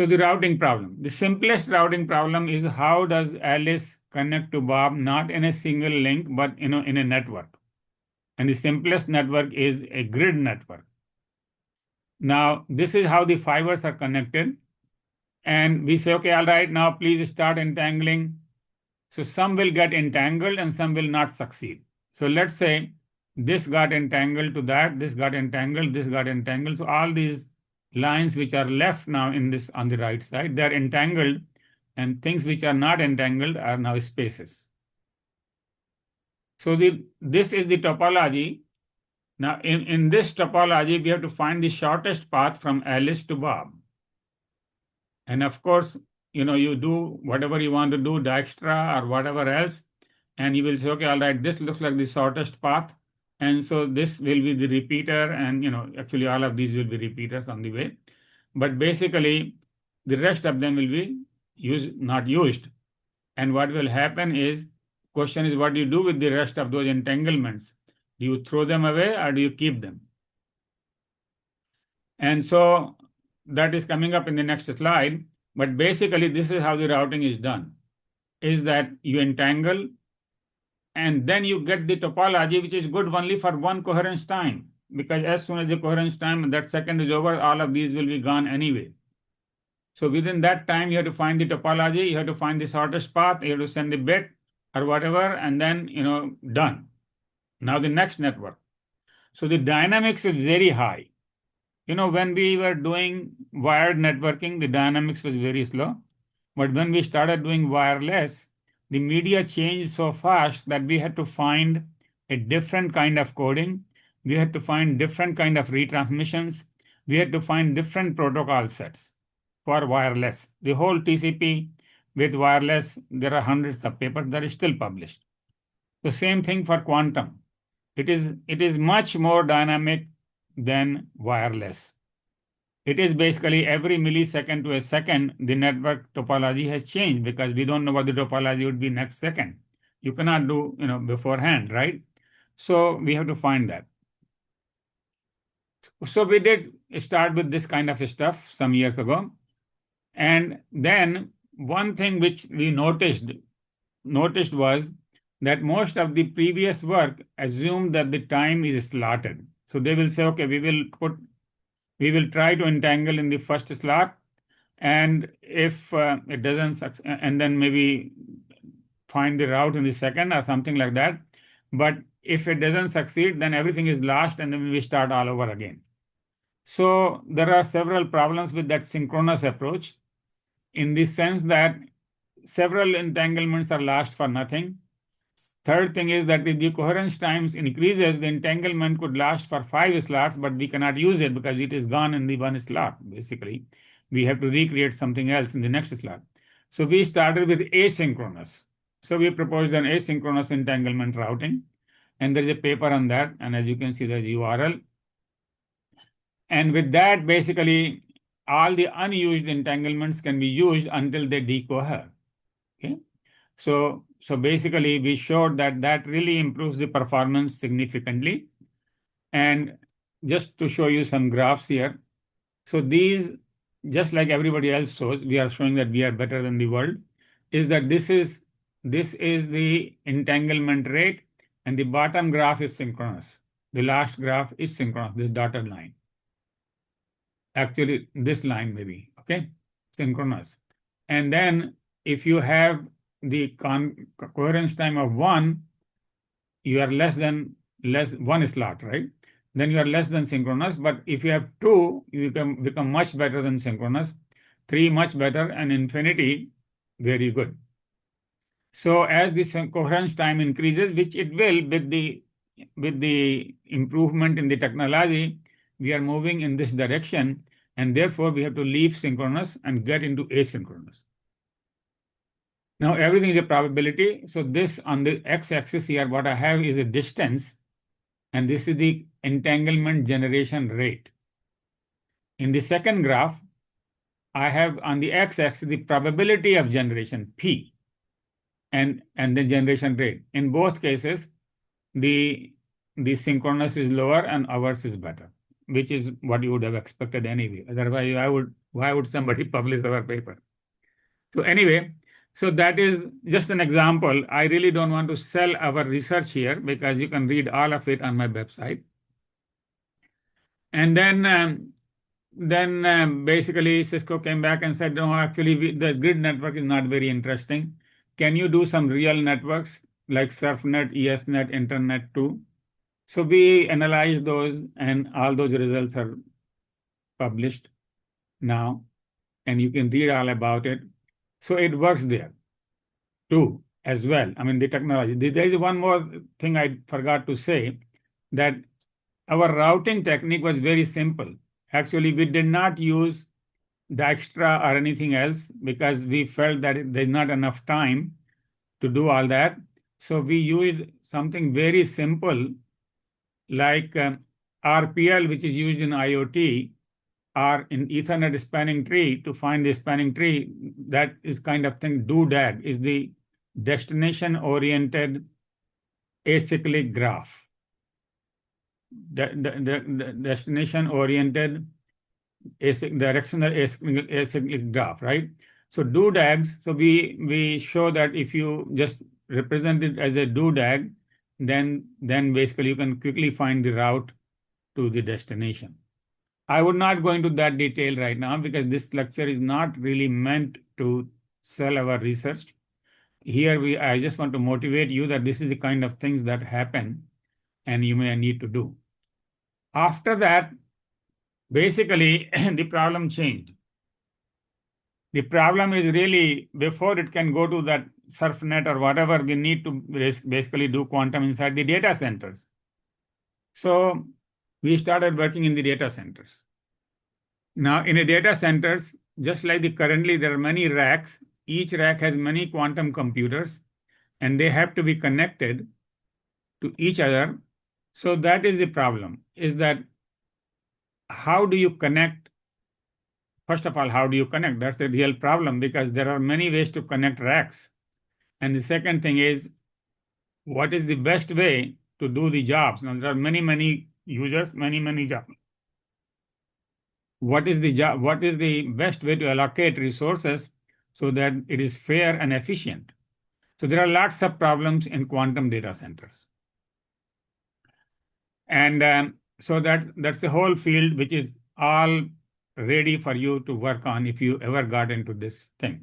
the routing problem. The simplest routing problem is how does Alice connect to Bob, not in a single link, but in a network. And the simplest network is a grid network. Now, this is how the fibers are connected. And we say, okay, all right, now please start entangling. So some will get entangled and some will not succeed. So let's say this got entangled to that, this got entangled, this got entangled. So all these lines which are left now in this on the right side, they're entangled, and things which are not entangled are now spaces. So this is the topology. Now in this topology, we have to find the shortest path from Alice to Bob. And of course, you do whatever you want to do, Dijkstra or whatever else, and you will say, okay, all right, this looks like the shortest path. And so this will be the repeater, and actually all of these will be repeaters on the way. But basically, the rest of them will be not used. And what will happen is, question is, what do you do with the rest of those entanglements? Do you throw them away or do you keep them? And so that is coming up in the next slide. But basically, this is how the routing is done, is that you entangle, and then you get the topology, which is good only for one coherence time, because as soon as the coherence time, that second is over, all of these will be gone anyway. So within that time, you have to find the topology, you have to find the shortest path, you have to send the bit or whatever, and then, done. Now the next network. So the dynamics is very high. When we were doing wired networking, the dynamics was very slow. But when we started doing wireless, the media changed so fast that we had to find a different kind of coding. We had to find different kind of retransmissions. We had to find different protocol sets for wireless. The whole TCP with wireless, there are hundreds of papers that are still published. The same thing for quantum. It is much more dynamic than wireless. It is basically every millisecond to a second, the network topology has changed because we don't know what the topology would be next second. You cannot do, beforehand, right? So we have to find that. So we did start with this kind of stuff some years ago. And then one thing which we noticed was that most of the previous work assumed that the time is slotted. So they will say, okay, we will try to entangle in the first slot, and if it doesn't, and then maybe find the route in the second or something like that. But if it doesn't succeed, then everything is lost, and then we start all over again. So there are several problems with that synchronous approach, in the sense that several entanglements are lost for nothing. Third thing is that if the coherence times increases, the entanglement could last for 5 slots, but we cannot use it because it is gone in the one slot, basically. We have to recreate something else in the next slot. So we started with asynchronous. So we proposed an asynchronous entanglement routing, and there is a paper on that, and as you can see, there's URL. And with that, basically, all the unused entanglements can be used until they decohere. Okay? So basically, we showed that really improves the performance significantly. And just to show you some graphs here. So these, just like everybody else shows, we are showing that we are better than the world, is that this is the entanglement rate, and the bottom graph is synchronous. The last graph is synchronous, this dotted line. Actually, this line maybe, okay? Synchronous. And then if you have the coherence time of 1, you are less one slot, right? Then you are less than synchronous. But if you have 2, you can become much better than synchronous. 3, much better, and infinity, very good. So as this coherence time increases, which it will with the improvement in the technology, we are moving in this direction, and therefore we have to leave synchronous and get into asynchronous. Now everything is a probability. So this on the x-axis here, what I have is a distance, and this is the entanglement generation rate. In the second graph, I have on the x-axis the probability of generation, P, and the generation rate. In both cases, the synchronous is lower and ours is better, which is what you would have expected anyway. Otherwise, why would somebody publish our paper? So anyway, so that is just an example. I really don't want to sell our research here because you can read all of it on my website. And then basically Cisco came back and said, no, actually the grid network is not very interesting. Can you do some real networks like SurfNet, ESNet, Internet too? So we analyzed those, and all those results are published now, and you can read all about it. So it works there too as well. I mean, the technology. There is one more thing I forgot to say, that our routing technique was very simple. Actually, we did not use Dijkstra or anything else because we felt that there's not enough time to do all that. So we used something very simple like RPL, which is used in IoT, or in Ethernet spanning tree to find the spanning tree. That is kind of thing. DODAG is the destination-oriented acyclic graph. The destination-oriented directional acyclic graph, right? So DODAGs. So we show that if you just represent it as a doodad, then basically you can quickly find the route to the destination. I would not go into that detail right now because this lecture is not really meant to sell our research. Here I just want to motivate you that this is the kind of things that happen and you may need to do. After that, basically the problem changed. The problem is really, before it can go to that surf net or whatever, we need to basically do quantum inside the data centers. So we started working in the data centers. Now in the data centers, just like currently there are many racks, each rack has many quantum computers and they have to be connected to each other. So that is the problem, is that how do you connect? First of all, how do you connect? That's the real problem because there are many ways to connect racks. And the second thing is, what is the best way to do the jobs? Now, there are many users, many jobs. What is the best way to allocate resources so that it is fair and efficient? So there are lots of problems in quantum data centers. And so that's the whole field which is all ready for you to work on if you ever got into this thing.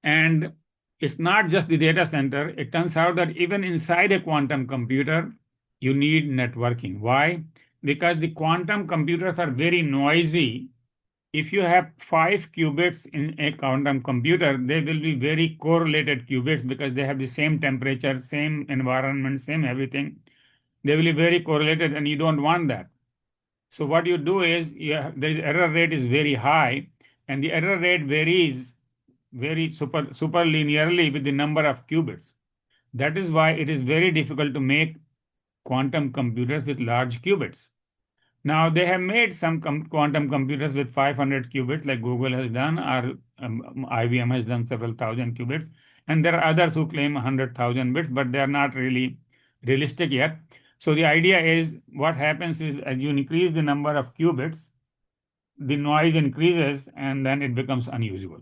And it's not just the data center. It turns out that even inside a quantum computer, you need networking. Why? Because the quantum computers are very noisy. If you have 5 qubits in a quantum computer, they will be very correlated qubits because they have the same temperature, same environment, same everything. They will be very correlated and you don't want that. So what you do is, the error rate is very high and the error rate varies very super linearly with the number of qubits. That is why it is very difficult to make quantum computers with large qubits. Now, they have made some quantum computers with 500 qubits like Google has done, or IBM has done several thousand qubits. And there are others who claim 100,000 bits, but they are not really realistic yet. So the idea is, what happens is, as you increase the number of qubits, the noise increases and then it becomes unusable.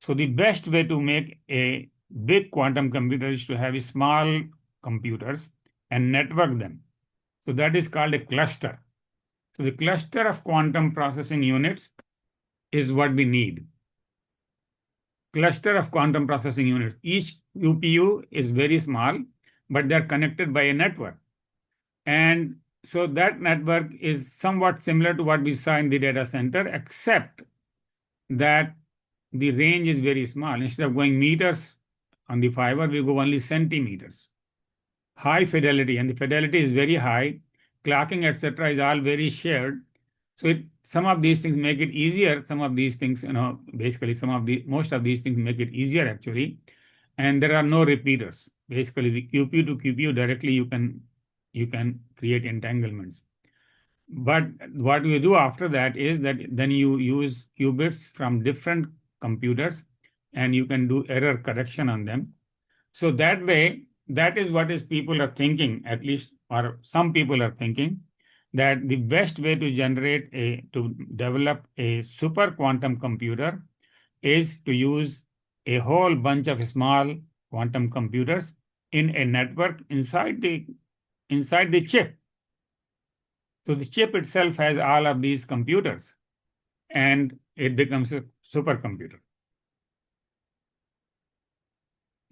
So the best way to make a big quantum computer is to have small computers and network them. So that is called a cluster. So the cluster of quantum processing units is what we need. Cluster of quantum processing units. Each QPU is very small, but they're connected by a network. And so that network is somewhat similar to what we saw in the data center, except that the range is very small. Instead of going meters on the fiber, we go only centimeters. High fidelity, and the fidelity is very high. Clocking, etc., is all very shared. So some of these things make it easier. Some of these things, basically most of these things make it easier actually. And there are no repeaters. Basically, the QPU to QPU directly you can create entanglements. But what you do after that is that then you use qubits from different computers and you can do error correction on them. So that way, that is what people are thinking, at least, or some people are thinking, that the best way to develop a super quantum computer is to use a whole bunch of small quantum computers in a network inside the chip. So the chip itself has all of these computers and it becomes a supercomputer.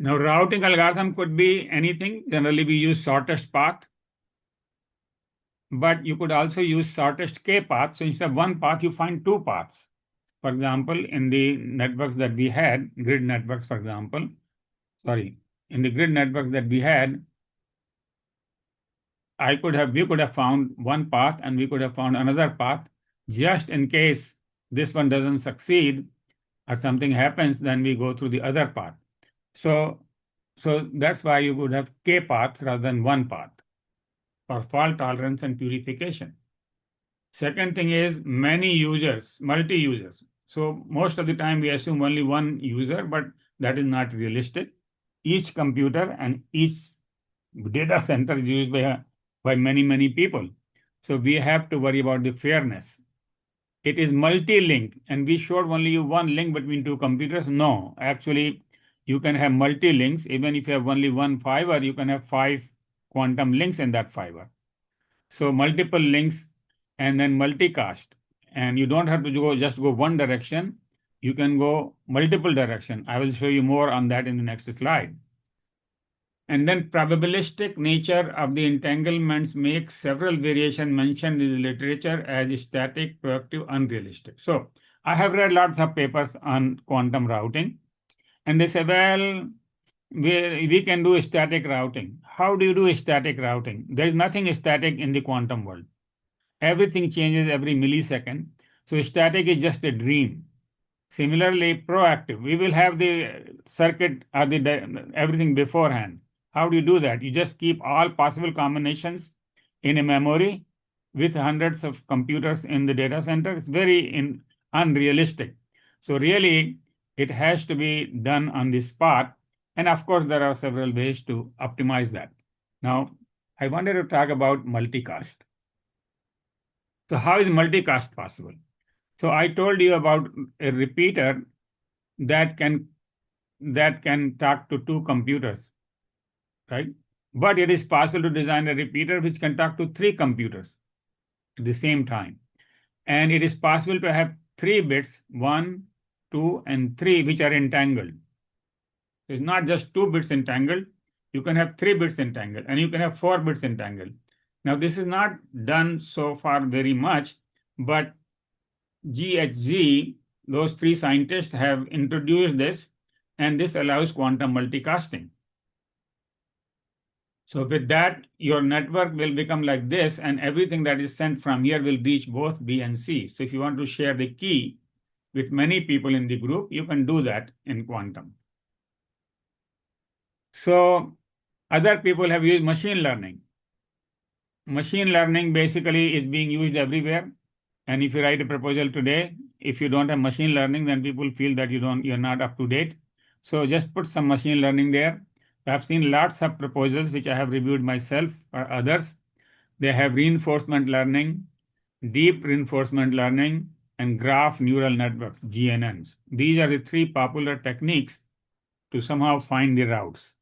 Now, routing algorithm could be anything. Generally, we use shortest path, but you could also use shortest k path. So instead of one path, you find 2 paths. For example, in the networks that we had, grid networks, for example, in the grid network that we had, we could have found one path and we could have found another path just in case this one doesn't succeed or something happens, then we go through the other path. So that's why you would have k paths rather than one path for fault tolerance and purification. Second thing is multi-users. So most of the time we assume only one user, but that is not realistic. Each computer and each data center is used by many people. So we have to worry about the fairness. It is multi-link, and we showed only one link between 2 computers. No, actually, You can have multi-links. Even if you have only one fiber, you can have 5 quantum links in that fiber. So multiple links and then multicast. And you don't have to just go one direction. You can go multiple direction. I will show you more on that in the next slide. And then probabilistic nature of the entanglements makes several variations mentioned in the literature as static, proactive, unrealistic. So I have read lots of papers on quantum routing, and they say, well, we can do static routing. How do you do static routing? There is nothing static in the quantum world. Everything changes every millisecond. So static is just a dream. Similarly, proactive. We will have the circuit or everything beforehand. How do you do that? You just keep all possible combinations in a memory with hundreds of computers in the data center. It's very unrealistic. So really, it has to be done on the spot. And of course, there are several ways to optimize that. Now, I wanted to talk about multicast. So how is multicast possible? So I told you about a repeater that can talk to 2 computers, right? But it is possible to design a repeater which can talk to 3 computers at the same time. And it is possible to have 3 bits, 1, 2, and 3, which are entangled. It's not just 2 bits entangled. You can have 3 bits entangled, and you can have 4 bits entangled. Now, this is not done so far very much, but GHZ, those 3 scientists have introduced this, and this allows quantum multicasting. So with that, your network will become like this, and everything that is sent from here will reach both B and C. So if you want to share the key with many people in the group, you can do that in quantum. So other people have used machine learning. Machine learning basically is being used everywhere. And if you write a proposal today, if you don't have machine learning, then people feel that you're not up to date. So just put some machine learning there. I've seen lots of proposals which I have reviewed myself or others. They have reinforcement learning, deep reinforcement learning, and graph neural networks, GNNs. These are the 3 popular techniques to somehow find the routes.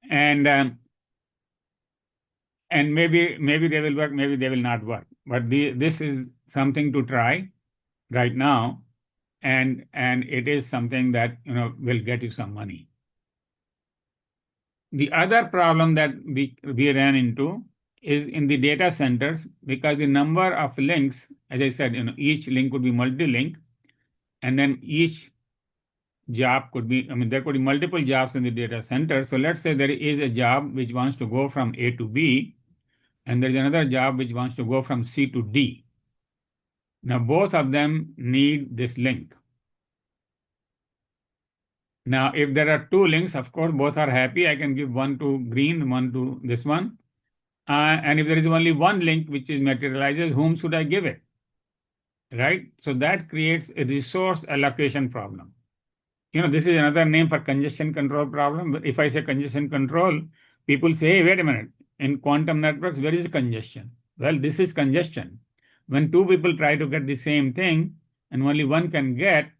And maybe they will work, maybe they will not work. But this is something to try right now, and it is something that will get you some money. The other problem that we ran into is in the data centers, because the number of links, as I said, each link could be multi-link, and then each job could be, there could be multiple jobs in the data center. So let's say there is a job which wants to go from A to B, and there's another job which wants to go from C to D. Now, both of them need this link. Now, if there are 2 links, of course, both are happy. I can give one to green, one to this one. And if there is only one link which is materializes, whom should I give it? Right? So that creates a resource allocation problem. This is another name for congestion control problem. But if I say congestion control, people say, hey, wait a minute. In quantum networks, where is congestion? Well, this is congestion. When 2 people try to get the same thing and only one can get,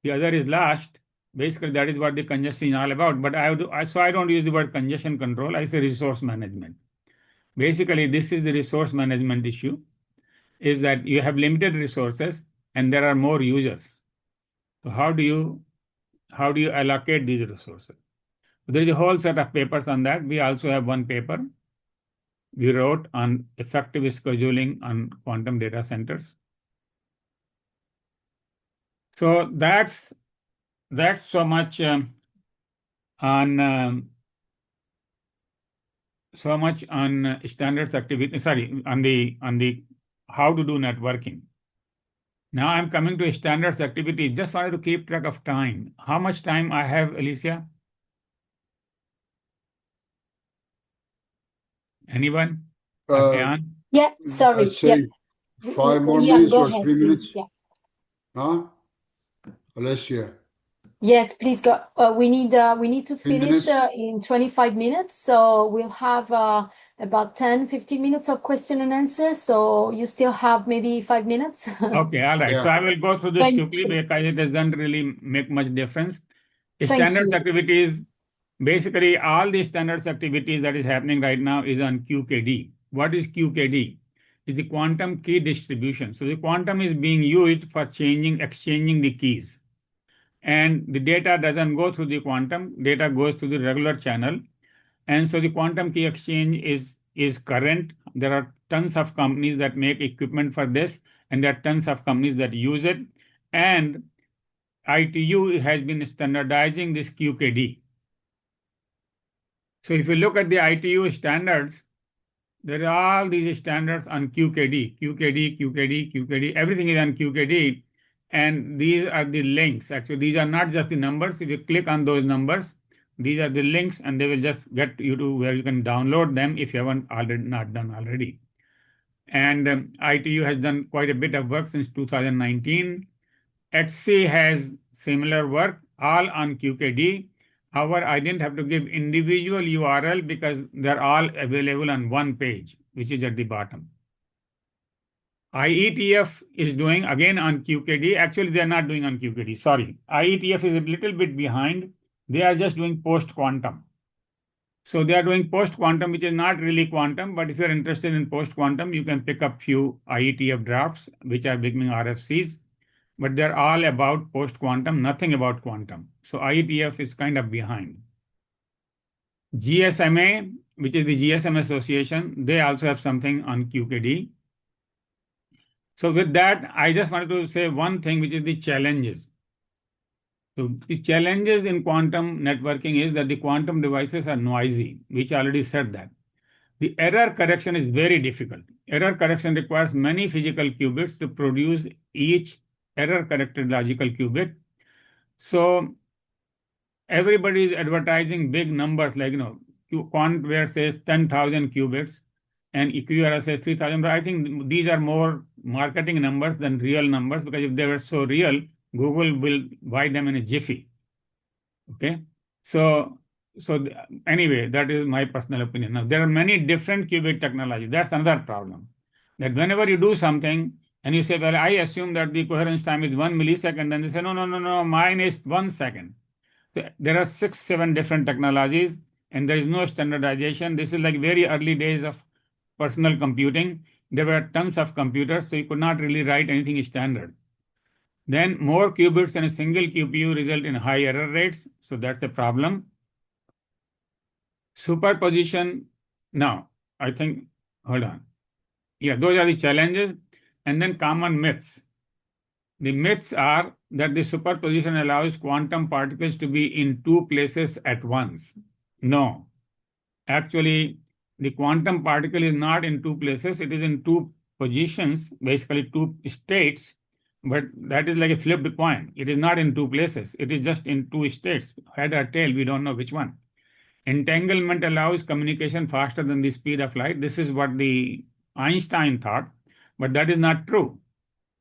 the other is lost. Basically, that is what the congestion is all about. But so I don't use the word congestion control. I say resource management. Basically, this is the resource management issue, is that you have limited resources and there are more users. So how do you allocate these resources? There is a whole set of papers on that. We also have one paper we wrote on effective scheduling on quantum data centers. So that's so much on standards activity. Sorry, on the how to do networking. Now I'm coming to standards activity. Just wanted to keep track of time. How much time I have, Alessia? Anyone? Yeah, sorry. I'd say 5 more minutes go or ahead, 3 minutes. please. Yeah. Huh? Alessia. Yes, please go. We need to finish minutes? In 25 minutes. So we'll have about 10-15 minutes of question and answer. So you still have maybe 5 minutes. Okay, all right. Yeah. So I will go through this Thank quickly you. because it doesn't really make much difference. Standards you. activities, basically all the standards activities that is happening right now is on QKD. What is QKD? It's the quantum key distribution. So the quantum is being used for exchanging the keys. And the data doesn't go through the quantum, data goes through the regular channel. And so the quantum key exchange is current. There are tons of companies that make equipment for this, and there are tons of companies that use it. And ITU has been standardizing this QKD. So if you look at the ITU standards, there are all these standards on QKD, everything is on QKD. And these are the links. Actually, these are not just the numbers. If you click on those numbers, these are the links, and they will just get you to where you can download them if you haven't not done already. And ITU has done quite a bit of work since 2019. HC has similar work, all on QKD. However, I didn't have to give individual URL because they're all available on one page, which is at the bottom. IETF is doing again on QKD. Actually, they're not doing on QKD. Sorry. IETF is a little bit behind. They are just doing post-quantum. So they are doing post-quantum, which is not really quantum, but if you're interested in post-quantum, you can pick up few IETF drafts, which are becoming RFCs, but they're all about post-quantum, nothing about quantum. So IETF is kind of behind. GSMA, which is the GSM Association, they also have something on QKD. So with that, I just wanted to say one thing, which is the challenges. So the challenges in quantum networking is that the quantum devices are noisy, which I already said that. The error correction is very difficult. Error correction requires many physical qubits to produce each error-corrected logical qubit. So everybody is advertising big numbers like, QuantWare says 10,000 qubits and EQRS says 3,000. But I think these are more marketing numbers than real numbers, because if they were so real, Google will buy them in a jiffy. Okay. So anyway, that is my personal opinion. Now, there are many different qubit technologies. That's another problem. That whenever you do something and you say, well, I assume that the coherence time is 1 millisecond, and they say, no, mine is 1 second. So there are 6, 7 different technologies, and there is no standardization. This is like very early days of personal computing. There were tons of computers, so you could not really write anything standard. Then more qubits in a single QPU result in high error rates. So that's a problem. Superposition. Now, I think, hold on. Yeah, those are the challenges. And then common myths. The myths are that the superposition allows quantum particles to be in 2 places at once. No. Actually, the quantum particle is not in 2 places. It is in 2 positions, basically 2 states. But that is like a flipped coin. It is not in 2 places. It is just in 2 states. Head or tail, we don't know which one. Entanglement allows communication faster than the speed of light. This is what the Einstein thought, but that is not true,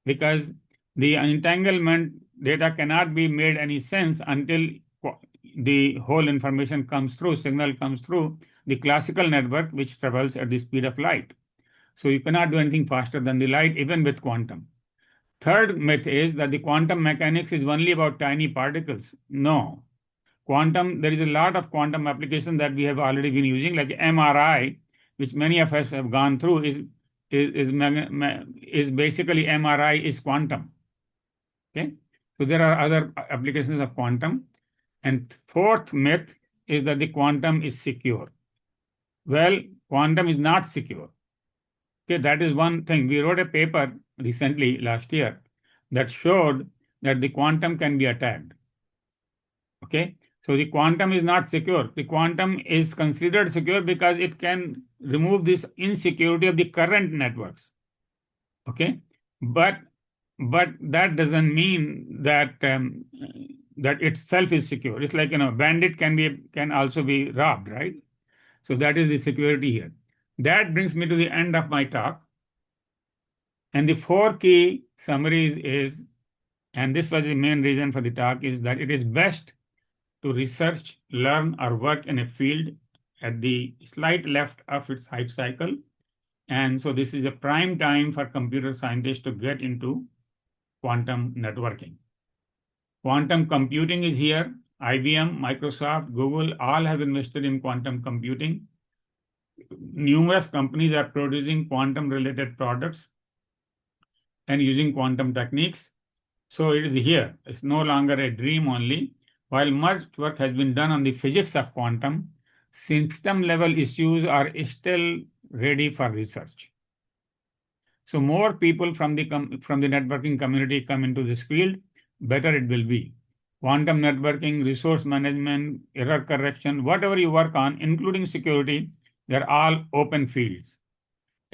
because the entanglement data cannot be made any sense until the whole information comes through, signal comes through the classical network, which travels at the speed of light. So you cannot do anything faster than the light, even with quantum. Third myth is that the quantum mechanics is only about tiny particles. No. Quantum, there is a lot of quantum applications that we have already been using, like MRI, which many of us have gone through, is basically MRI is quantum. Okay, so there are other applications of quantum. And fourth myth is that the quantum is secure. Well, quantum is not secure. Okay, that is one thing. We wrote a paper recently, last year, that showed that the quantum can be attacked. Okay, so the quantum is not secure. The quantum is considered secure because it can remove this insecurity of the current networks. Okay, but that doesn't mean that that itself is secure. It's like, bandit can also be robbed, right? So that is the security here. That brings me to the end of my talk. And the 4 key summaries is, and this was the main reason for the talk, is that it is best to research, learn, or work in a field at the slight left of its hype cycle. And so this is a prime time for computer scientists to get into quantum networking. Quantum computing is here. IBM, Microsoft, Google, all have invested in quantum computing. Numerous companies are producing quantum-related products and using quantum techniques. So it is here. It's no longer a dream only. While much work has been done on the physics of quantum, system-level issues are still ready for research. So more people from the networking community come into this field, better it will be. Quantum networking, resource management, error correction, whatever you work on, including security, they're all open fields.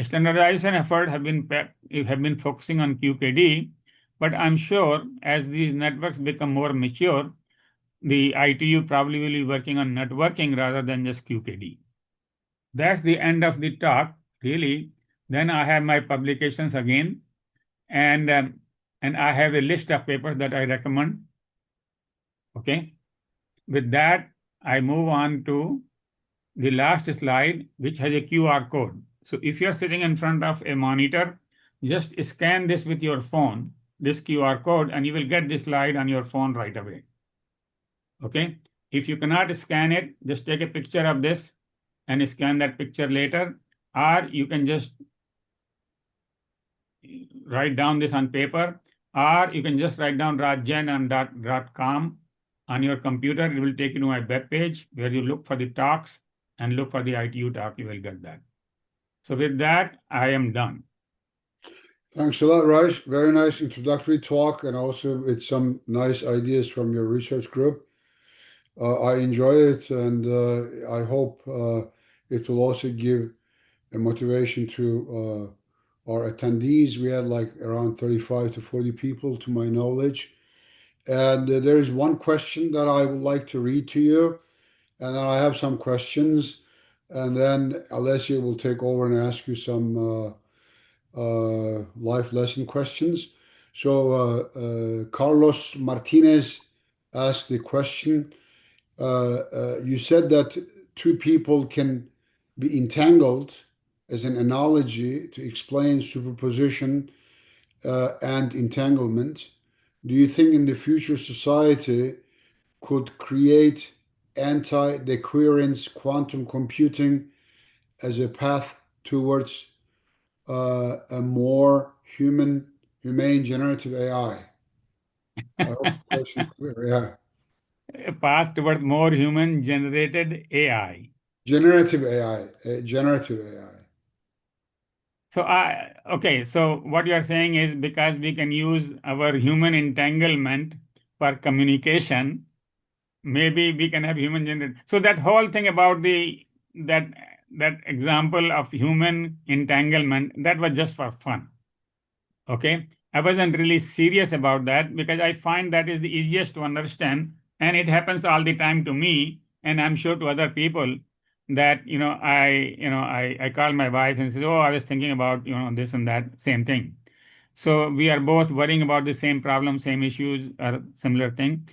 Standardization efforts have been focusing on QKD, but I'm sure as these networks become more mature, the ITU probably will be working on networking rather than just QKD. That's the end of the talk, really. Then I have my publications again, and I have a list of papers that I recommend. Okay. With that, I move on to the last slide, which has a QR code. So if you're sitting in front of a monitor, just scan this with your phone, this QR code, and you will get this slide on your phone right away. Okay. If you cannot scan it, just take a picture of this and scan that picture later, or you can just write down this on paper, or you can just write down rajjain.com on your computer. It will take you to my web page where you look for the talks and look for the ITU talk. You will get that. So with that, I am done. Thanks a lot, Raj. Very nice introductory talk, and also it's some nice ideas from your research group. I enjoy it, and I hope it will also give a motivation to our attendees. We had like around 35 to 40 people, to my knowledge. And there is one question that I would like to read to you, and then I have some questions, and then Alessia will take over and ask you some life lesson questions. So Carlos Martinez asked the question. You said that two people can be entangled as an analogy to explain superposition and entanglement. Do you think in the future society could create anti-decoherence quantum computing as a path towards a more humane generative AI? I hope the question is clear. Yeah. A path toward more human-generated AI. Generative AI. Generative AI. So okay, so what you are saying is because we can use our human entanglement for communication, maybe we can have human generated. So that whole thing about that example of human entanglement, that was just for fun. Okay, I wasn't really serious about that because I find that is the easiest to understand, and it happens all the time to me, and I'm sure to other people that I call my wife and say, oh, I was thinking about this and that same thing. So we are both worrying about the same problem, same issues, or similar thing.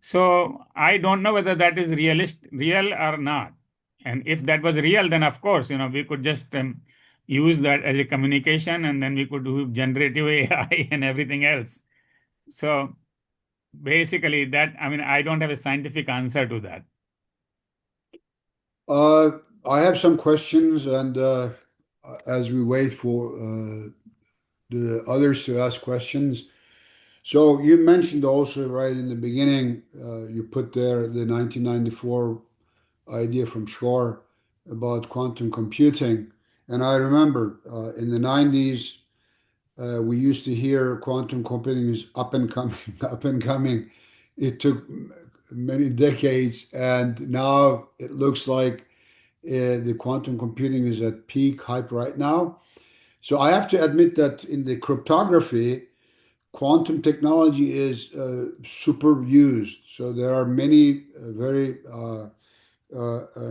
So I don't know whether that is real or not. And if that was real, then of course we could just use that as a communication, and then we could do generative AI and everything else. So basically I don't have a scientific answer to that. I have some questions, and as we wait for the others to ask questions. So you mentioned also right in the beginning, you put there the 1994 idea from Shor about quantum computing. And I remember in the 90s, we used to hear quantum computing is up and coming, up and coming. It took many decades, and now it looks like the quantum computing is at peak hype right now. So I have to admit that in the cryptography, quantum technology is super used. So there are many very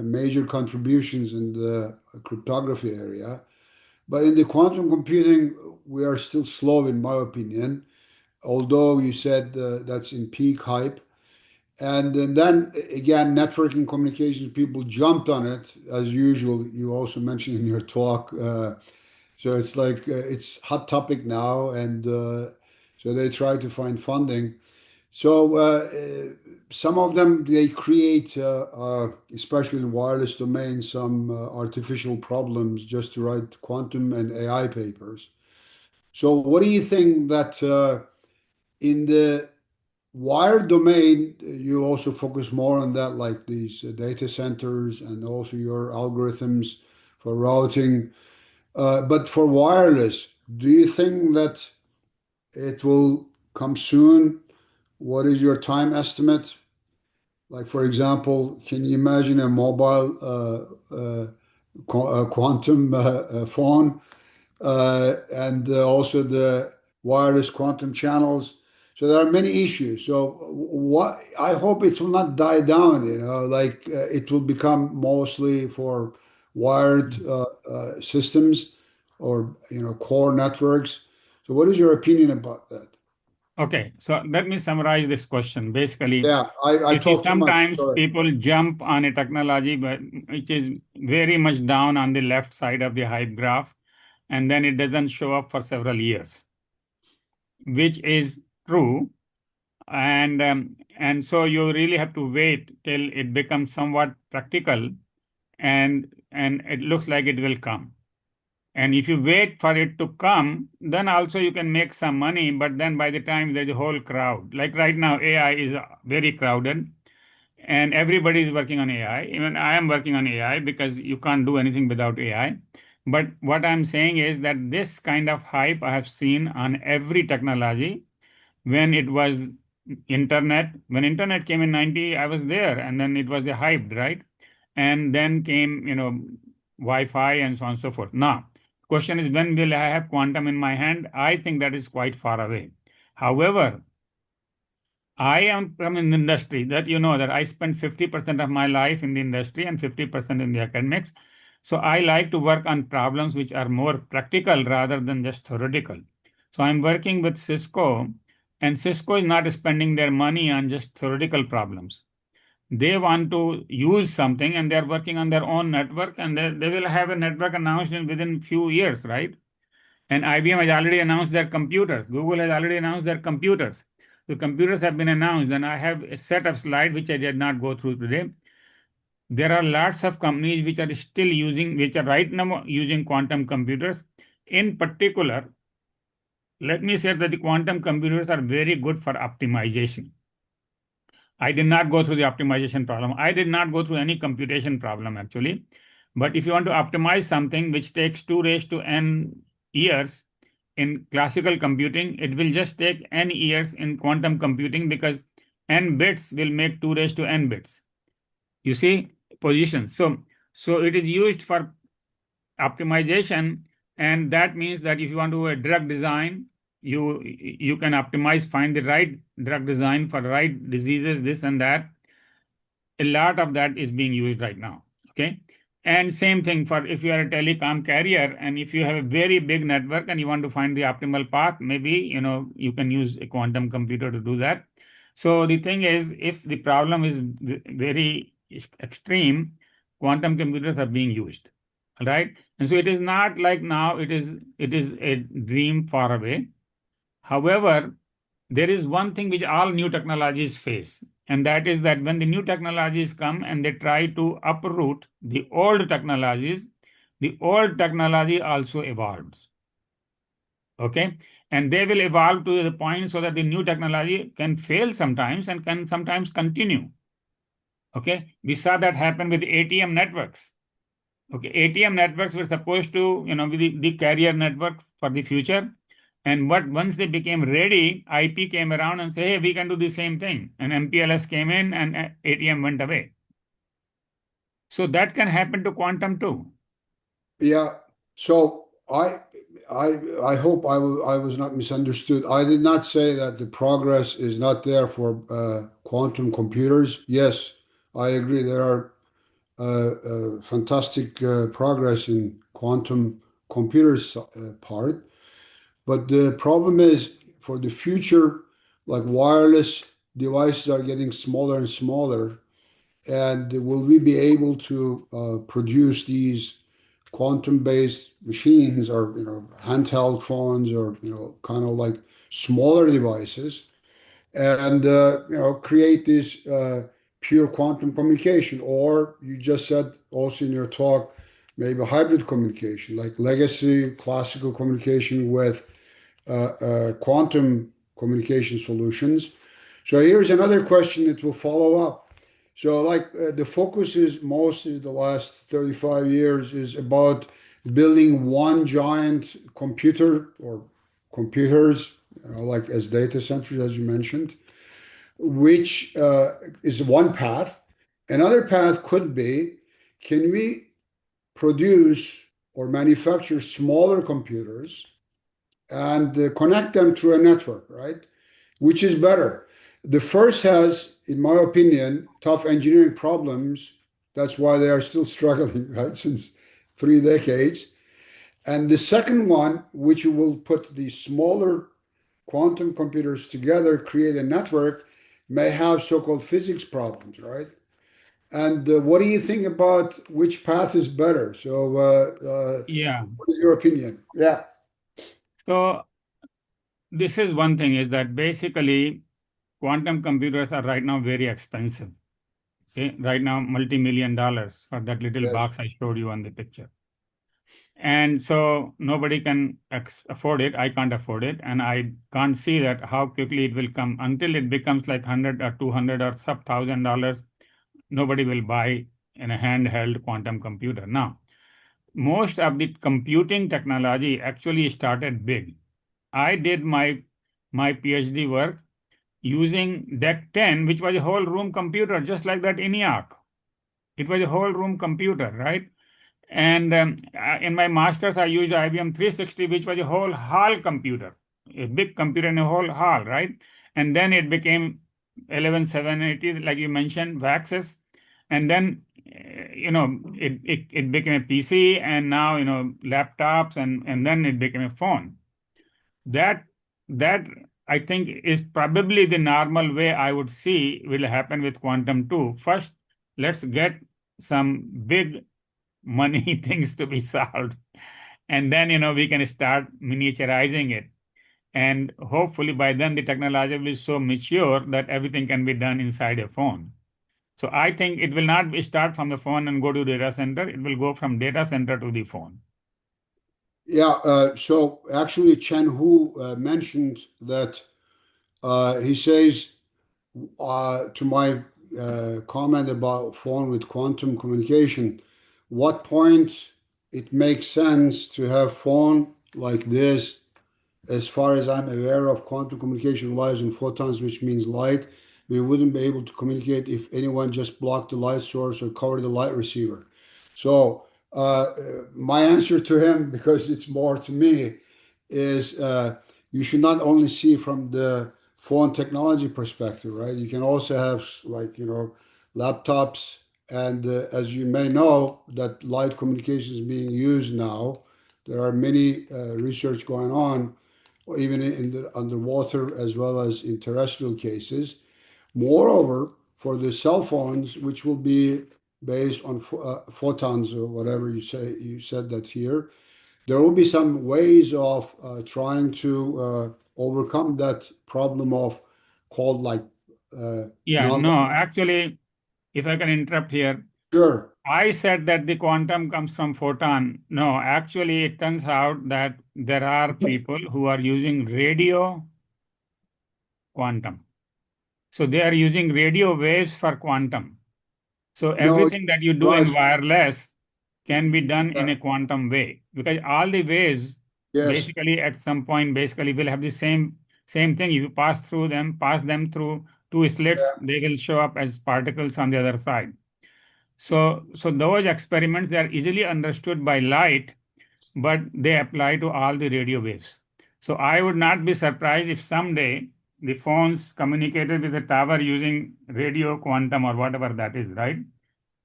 major contributions in the cryptography area. But in the quantum computing, we are still slow, in my opinion, although you said that's in peak hype. And then again, networking communications people jumped on it, as usual. You also mentioned in your talk. So it's like it's hot topic now, and so they try to find funding. So some of them, they create, especially in wireless domain, some artificial problems just to write quantum and AI papers. So what do you think that in the wired domain, you also focus more on that, like these data centers and also your algorithms for routing. But for wireless, do you think that it will come soon? What is your time estimate? Like, for example, can you imagine a mobile quantum phone and also the wireless quantum channels? So there are many issues. So what I hope it will not die down, like it will become mostly for wired systems or core networks. So what is your opinion about that? Okay, so let me summarize this question. Basically, Yeah, I you see, talk too much. sometimes Sorry. people jump on a technology which is very much down on the left side of the hype graph, and then it doesn't show up for several years, which is true. And so you really have to wait till it becomes somewhat practical, and it looks like it will come. And if you wait for it to come, then also you can make some money. But then by the time there's a whole crowd, like right now, AI is very crowded and everybody is working on AI. Even I am working on AI because you can't do anything without AI. But what I'm saying is that this kind of hype I have seen on every technology. When it was when internet came in 90, I was there, and then it was the hype, right? And then came, Wi-Fi and so on and so forth. Now, question is, when will I have quantum in my hand? I think that is quite far away. However, I am from an industry that that I spent 50% of my life in the industry and 50% in the academics. So I like to work on problems which are more practical rather than just theoretical. So I'm working with Cisco, and Cisco is not spending their money on just theoretical problems. They want to use something and they're working on their own network, and they will have a network announced within few years, right? And IBM has already announced their computers. Google has already announced their computers. The computers have been announced, and I have a set of slides which I did not go through today. There are lots of companies which are still using, which are right now using quantum computers. In particular, let me say that the quantum computers are very good for optimization. I did not go through the optimization problem. I did not go through any computation problem actually. But if you want to optimize something which takes 2 raised to n years in classical computing, it will just take n years in quantum computing because n bits will make 2 raised to n bits. You see, positions. So it is used for optimization, and that means that if you want to do a drug design, you can optimize, find the right drug design for the right diseases, this and that. A lot of that is being used right now. Okay. And same thing for if you are a telecom carrier and if you have a very big network and you want to find the optimal path, maybe you can use a quantum computer to do that. So the thing is, if the problem is very extreme, quantum computers are being used. Right. And so it is not like now it is a dream far away. However, there is one thing which all new technologies face, and that is that when the new technologies come and they try to uproot the old technologies, the old technology also evolves. Okay, and they will evolve to the point so that the new technology can fail sometimes and can sometimes continue. Okay, we saw that happen with ATM networks. Okay, ATM networks were supposed to, be the carrier network for the future. And once they became ready, IP came around and said, hey, we can do the same thing. And MPLS came in and ATM went away. So that can happen to quantum too. Yeah. So I hope I was not misunderstood. I did not say that the progress is not there for quantum computers. Yes, I agree. There are fantastic progress in quantum computers part. But the problem is for the future, like wireless devices are getting smaller and smaller. And will we be able to produce these quantum-based machines or handheld phones or kind of like smaller devices? and create this pure quantum communication. Or you just said also in your talk, maybe hybrid communication, like legacy classical communication with quantum communication solutions. So here's another question that will follow up. So like the focus is mostly the last 35 years is about building one giant computer or computers, like as data centers, as you mentioned, which is one path. Another path could be, can we produce or manufacture smaller computers and connect them through a network, right? Which is better? The first has, in my opinion, tough engineering problems. That's why they are still struggling, right, since 3 decades. And the second one, which will put the smaller quantum computers together, create a network, may have so-called physics problems, right? And what do you think about which path is better? So, Yeah. what is your opinion? Yeah. So this is one thing, is that basically quantum computers are right now very expensive. Okay? Right now, multi-million dollars for that little Yes. box I showed you on the picture. And so nobody can afford it. I can't afford it. And I can't see that how quickly it will come until it becomes like 100 or 200 or sub $1,000. Nobody will buy in a handheld quantum computer. Now, most of the computing technology actually started big. I did my PhD work using DEC 10, which was a whole room computer, just like that ENIAC. It was a whole room computer, right? And in my master's, I used IBM 360, which was a whole hall computer, a big computer in a whole hall, right? And then it became 11780, like you mentioned, VAXes. And then, it became a PC, and now, laptops, and then it became a phone. That I think is probably the normal way I would see will happen with quantum too. First, let's get some big money things to be solved, and then we can start miniaturizing it, and hopefully by then the technology will be so mature that everything can be done inside a phone. So I think it will not start from the phone and go to data center. It will go from data center to the phone. Yeah, so actually Chen Hu mentioned that he says to my comment about phone with quantum communication, what point it makes sense to have phone like this. As far as I'm aware of, quantum communication relies on photons, which means light. We wouldn't be able to communicate if anyone just blocked the light source or covered the light receiver. So my answer to him, because it's more to me, is you should not only see from the phone technology perspective, right? You can also have laptops, and as you may know, that light communication is being used now. There are many research going on, or even in the underwater as well as in terrestrial cases. Moreover, for the cell phones, which will be based on photons or whatever you said that here, there will be some ways of trying to overcome that problem of called like Yeah, non. no, actually, if I can interrupt here, Sure. I said that the quantum comes from photon. No, actually, it turns out that there are people who are using radio quantum. So they are using radio waves for quantum. So No, everything that you do in Raj. wireless can be done in Yeah, a quantum way, because all the waves yes. basically at some point basically will have the same thing. If you pass them through two slits, Yeah, they will show up as particles on the other side. So those experiments, they are easily understood by light, but they apply to all the radio waves. So I would not be surprised if someday the phones communicated with the tower using radio quantum or whatever that is, right?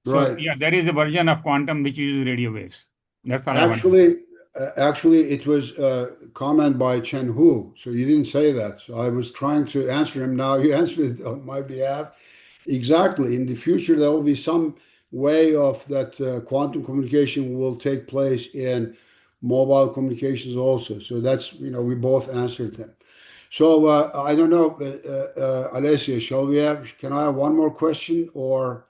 So right. yeah, there is a version of quantum which uses radio waves. That's all I want to say. Actually, it was a comment by Chen Hu. So you didn't say that. So I was trying to answer him. Now you answered it on my behalf. Exactly. In the future, there will be some way of that quantum communication will take place in mobile communications also. So that's, we both answered them. So I don't know, Alessia, can I have one more question or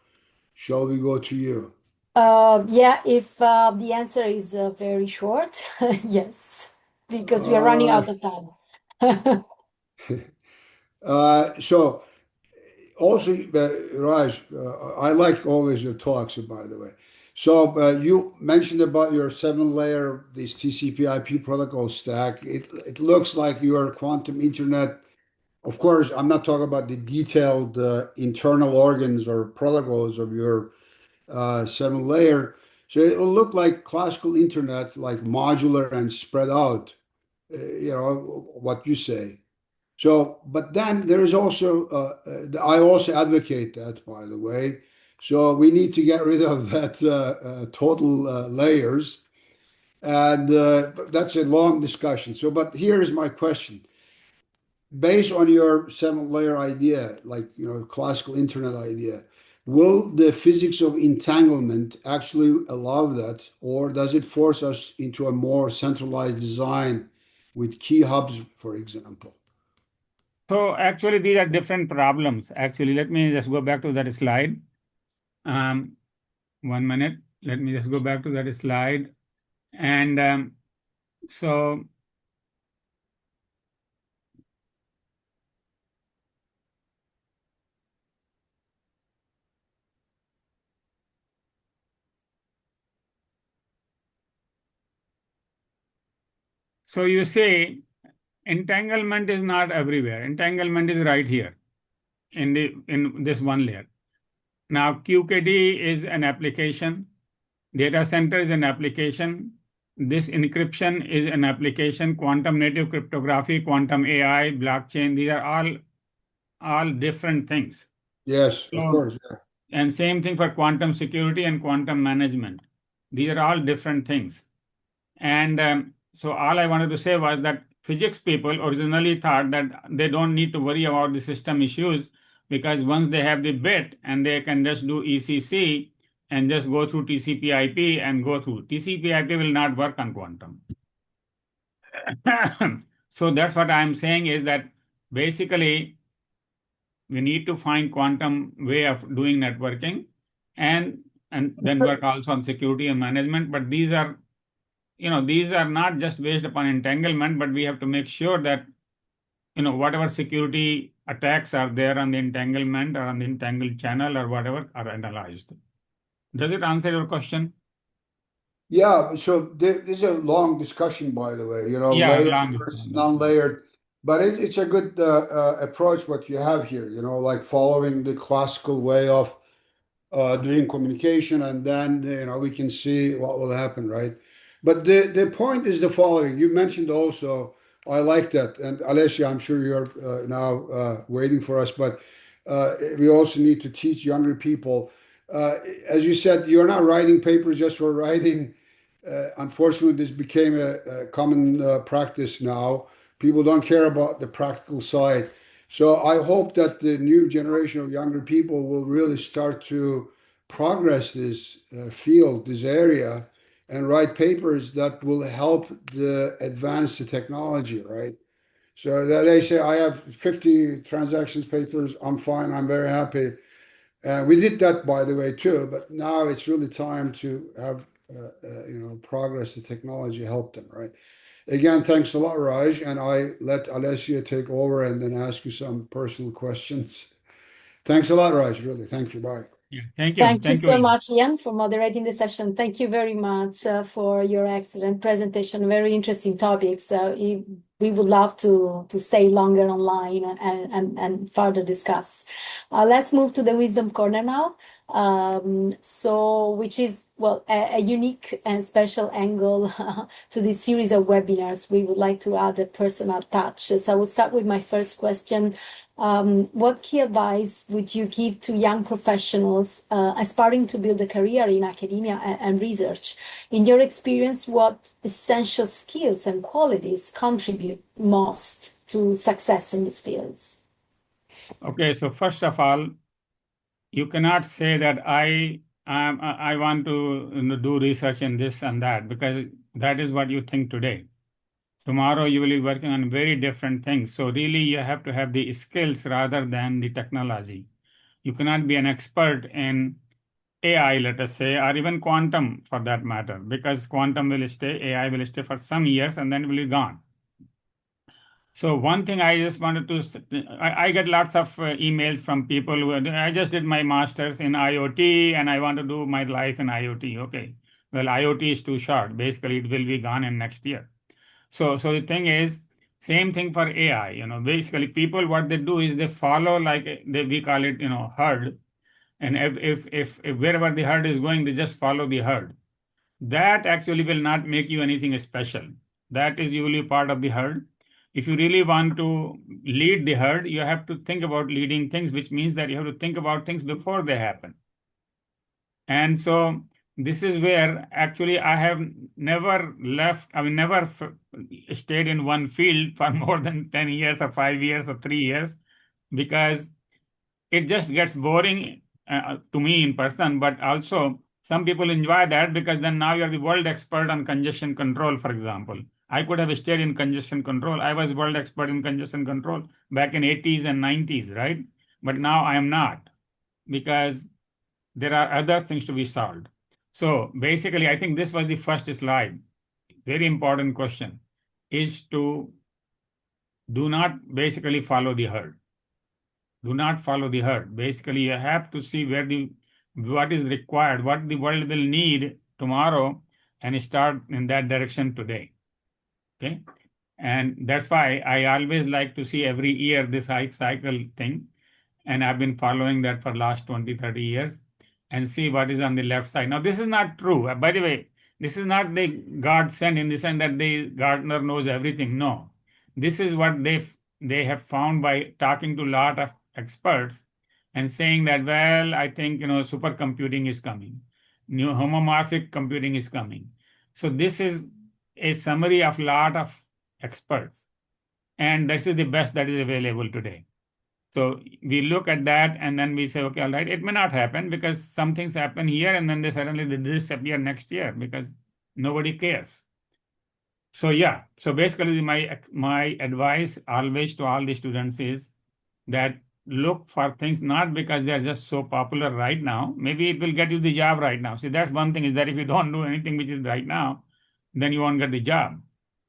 shall we go to you? Yeah, if the answer is very short, yes, because we are running Uh, out of time. so also, Raj, I like always your talks, by the way. So you mentioned about your 7-layer, this TCP/IP protocol stack. It looks like your quantum internet. Of course, I'm not talking about the detailed internal organs or protocols of your 7-layer. So it will look like classical internet, like modular and spread out. What you say. So, but then there is also, I also advocate that, by the way. So we need to get rid of that total layers. And that's a long discussion. So, but here is my question. Based on your 7-layer idea, like, classical internet idea, will the physics of entanglement actually allow that, or does it force us into a more centralized design with key hubs, for example? So actually, these are different problems. Actually, let me just go back to that slide. 1 minute. Let me just go back to that slide. And so you say entanglement is not everywhere. Entanglement is right here in this one layer. Now QKD is an application. Data center is an application. This encryption is an application. Quantum native cryptography, quantum AI, blockchain. These are all different things. Yes, of So, course. Yeah. and same thing for quantum security and quantum management. These are all different things. And so all I wanted to say was that physics people originally thought that they don't need to worry about the system issues because once they have the bit and they can just do ECC and just go through TCP/IP and go through. TCP/IP will not work on quantum. So that's what I'm saying is that basically we need to find quantum way of doing networking and then work also on security and management. But these are not just based upon entanglement, but we have to make sure that whatever security attacks are there on the entanglement or on the entangled channel or whatever are analyzed. Does it answer your question? Yeah, so this is a long discussion, by the way, Yeah, layered long versus discussion. non-layered, but it's a good approach what you have here, like following the classical way of doing communication, and then we can see what will happen, right? But the point is the following. You mentioned also, I like that, and Alessia, I'm sure you're now waiting for us, but we also need to teach younger people. As you said, you're not writing papers just for writing. Unfortunately, this became a common practice now. People don't care about the practical side. So I hope that the new generation of younger people will really start to progress this field, this area, and write papers that will help advance the technology, right? So that they say, I have 50 transactions papers, I'm fine, I'm very happy. We did that, by the way, too, but now it's really time to have, progress the technology, help them, right? Again, thanks a lot, Raj, and I let Alessia take over and then ask you some personal questions. Thanks a lot, Raj, really. Thank you. Bye. Yeah, thank you. Thank you Thank you. so much, Ian, for moderating the session. Thank you very much for your excellent presentation. Very interesting topics. We would love to stay longer online and further discuss. Let's move to the wisdom corner now. Which is, well, a unique and special angle to this series of webinars. We would like to add a personal touch. So I will start with my first question. What key advice would you give to young professionals aspiring to build a career in academia and research? In your experience, what essential skills and qualities contribute most to success in these fields? Okay, so first of all, you cannot say that I want to do research in this and that because that is what you think today. Tomorrow you will be working on very different things. So really you have to have the skills rather than the technology. You cannot be an expert in AI, let us say, or even quantum for that matter, because quantum will stay, AI will stay for some years and then will be gone. So one thing I just wanted to, I get lots of emails from people who, I just did my master's in IoT and I want to do my life in IoT. Okay. Well, IoT is too short. Basically, it will be gone in next year. So the thing is, same thing for AI. Basically, people what they do is they follow like we call it, herd. And if wherever the herd is going, they just follow the herd. That actually will not make you anything special. That is usually part of the herd. If you really want to lead the herd, you have to think about leading things, which means that you have to think about things before they happen. And so this is where actually I have never left, never stayed in one field for more than 10 years or 5 years or 3 years, because it just gets boring to me in person, but also some people enjoy that because then now you're the world expert on congestion control, for example. I could have stayed in congestion control. I was world expert in congestion control back in 80s and 90s, right? But now I am not, because there are other things to be solved. So basically, I think this was the first slide. Very important question is to do not basically follow the herd. Do not follow the herd. Basically, you have to see what is required, what the world will need tomorrow, and start in that direction today. Okay. And that's why I always like to see every year this cycle thing. And I've been following that for last 20, 30 years and see what is on the left side. Now, this is not true. By the way, this is not the God sent in the sense that the gardener knows everything. No. This is what they have found by talking to a lot of experts and saying that, well, I think, supercomputing is coming. New homomorphic computing is coming. So this is a summary of a lot of experts. And this is the best that is available today. So we look at that and then we say, okay, all right, it may not happen because some things happen here and then they suddenly disappear next year because nobody cares. So yeah, so basically my advice always to all the students is that look for things not because they're just so popular right now. Maybe it will get you the job right now. See, that's one thing, is that if you don't do anything which is right now, then you won't get the job.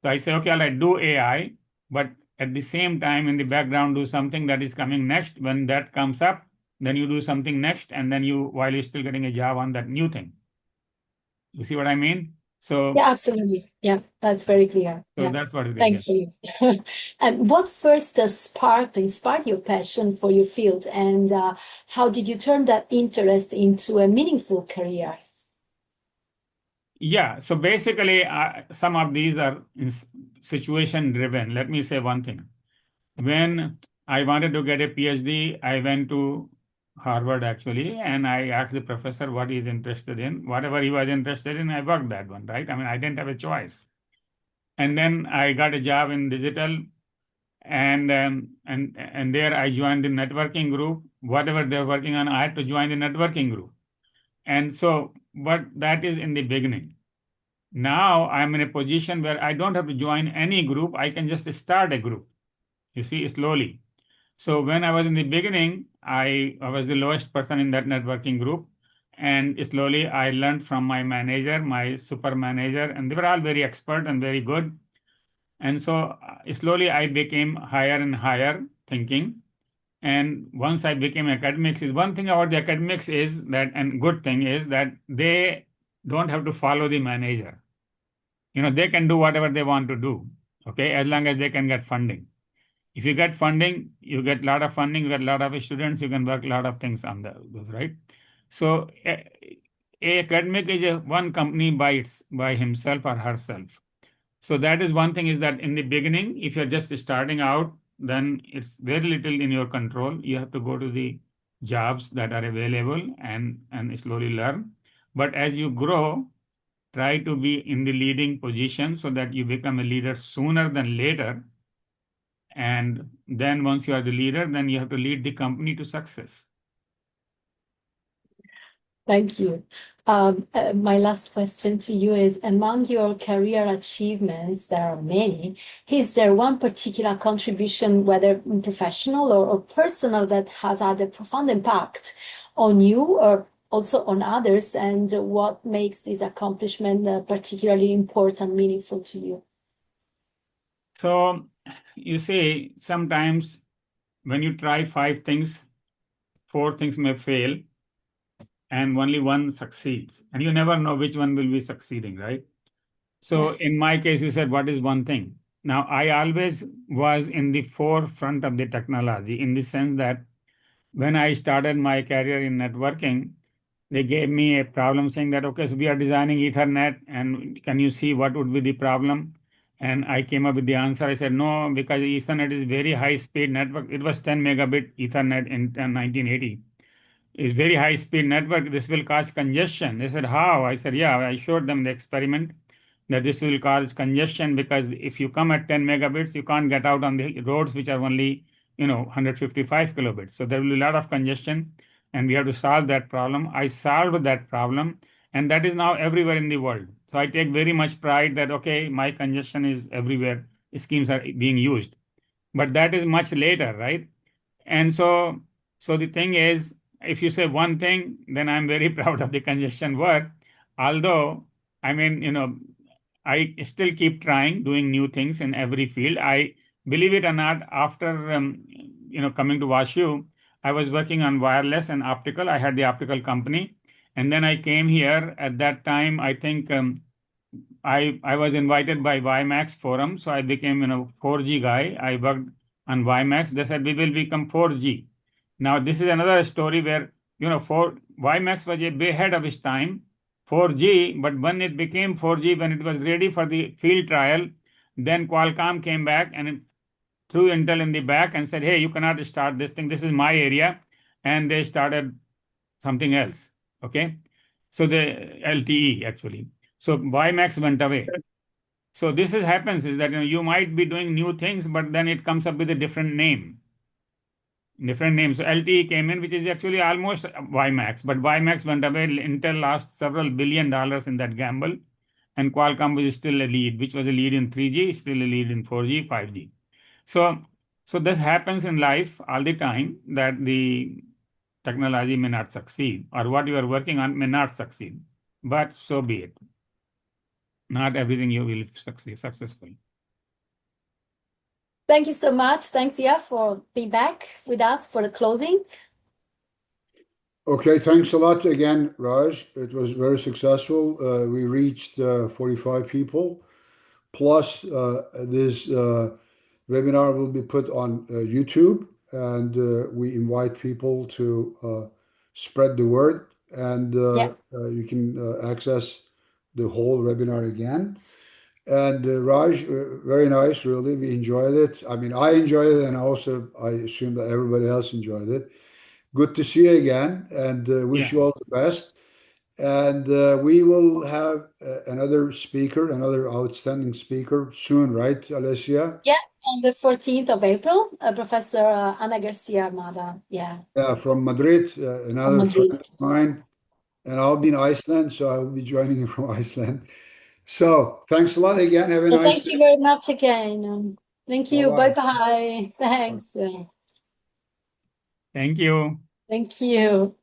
So I say, okay, all right, do AI, but at the same time in the background do something that is coming next. When that comes up, then you do something next, and then while you're still getting a job on that new thing. You see what I mean? So yeah, absolutely. Yeah, that's very clear. So yeah. that's what it is. Thank you. And what first inspired your passion for your field, and how did you turn that interest into a meaningful career? Yeah, so basically, some of these are situation driven. Let me say one thing. When I wanted to get a PhD, I went to Harvard actually, and I asked the professor what he's interested in. Whatever he was interested in, I worked that one, right? I didn't have a choice. And then I got a job in digital, and there I joined the networking group. Whatever they're working on, I had to join the networking group. And so, but that is in the beginning. Now I'm in a position where I don't have to join any group. I can just start a group, you see, slowly. So when I was in the beginning, I was the lowest person in that networking group. And slowly I learned from my manager, my super manager, and they were all very expert and very good. And so slowly I became higher and higher thinking. And once I became academics, one thing about the academics is that, and good thing is that they don't have to follow the manager. They can do whatever they want to do, okay, as long as they can get funding. If you get funding, you get a lot of funding, you get a lot of students, you can work a lot of things on those, right? So a academic is one company by himself or herself. So that is one thing, is that in the beginning, if you're just starting out, then it's very little in your control. You have to go to the jobs that are available and slowly learn. But as you grow, try to be in the leading position so that you become a leader sooner than later. And then once you are the leader, then you have to lead the company to success. Thank you. My last question to you is, among your career achievements, there are many, is there one particular contribution, whether professional or personal, that has had a profound impact on you or also on others, and what makes this accomplishment particularly important, meaningful to you? So you see, sometimes when you try 5 things, 4 things may fail and only one succeeds. And you never know which one will be succeeding, right? So in Yes. my case, you said, what is one thing? Now, I always was in the forefront of the technology in the sense that when I started my career in networking, they gave me a problem saying that, okay, so we are designing Ethernet, and can you see what would be the problem? And I came up with the answer. I said, no, because Ethernet is very high speed network. It was 10 megabit Ethernet in 1980. It's very high speed network. This will cause congestion. They said, how? I said, yeah, I showed them the experiment that this will cause congestion because if you come at 10 megabits, you can't get out on the roads which are only 155 kilobits. So there will be a lot of congestion, and we have to solve that problem. I solved that problem, and that is now everywhere in the world. So I take very much pride that, okay, my congestion is everywhere. Schemes are being used. But that is much later, right? And so the thing is, if you say one thing, then I'm very proud of the congestion work. Although, I mean, I still keep trying, doing new things in every field. I believe it or not, after coming to WashU, I was working on wireless and optical. I had the optical company, and then I came here. At that time, I think I was invited by WiMAX forum, so I became 4G guy. I worked on WiMAX. They said we will become 4G. Now this is another story where WiMAX was a way ahead of its time, 4G, but when it became 4G, when it was ready for the field trial, then Qualcomm came back and threw Intel in the back and said, hey, you cannot start this thing. This is my area. And they started something else. Okay. So the LTE actually. So WiMAX went away. So this happens is that you might be doing new things, but then it comes up with a different name. Different names. So LTE came in, which is actually almost WiMAX, but WiMAX went away. Intel lost several $1 billion in that gamble, and Qualcomm was still a lead, which was a lead in 3G, still a lead in 4G, 5G. So this happens in life all the time, that the technology may not succeed, or what you are working on may not succeed, but so be it. Not everything you will succeed successfully. Thank you so much. Thanks, for being back with us for the closing. Okay, thanks a lot again, Raj. It was very successful. We reached 45 people. Plus, this webinar will be put on YouTube, and we invite people to spread the word, and you can access the whole webinar again. And Raj, very nice, really. We enjoyed it. I mean, I enjoyed it, and also I assume that everybody else enjoyed it. Good to see you again, and wish you all the best. And we will have another speaker, another outstanding speaker soon, right, Alessia? Yeah, on the 14th of April, Professor Ana Garcia Armada. Yeah. Yeah, from Madrid, another friend Madrid. of mine. And I'll be in Iceland, so I'll be joining you from Iceland. So thanks a lot again. Have a Well, nice thank day. you very much again. Thank you. Bye-bye. Bye-bye. Thanks. Thank you. Thank you.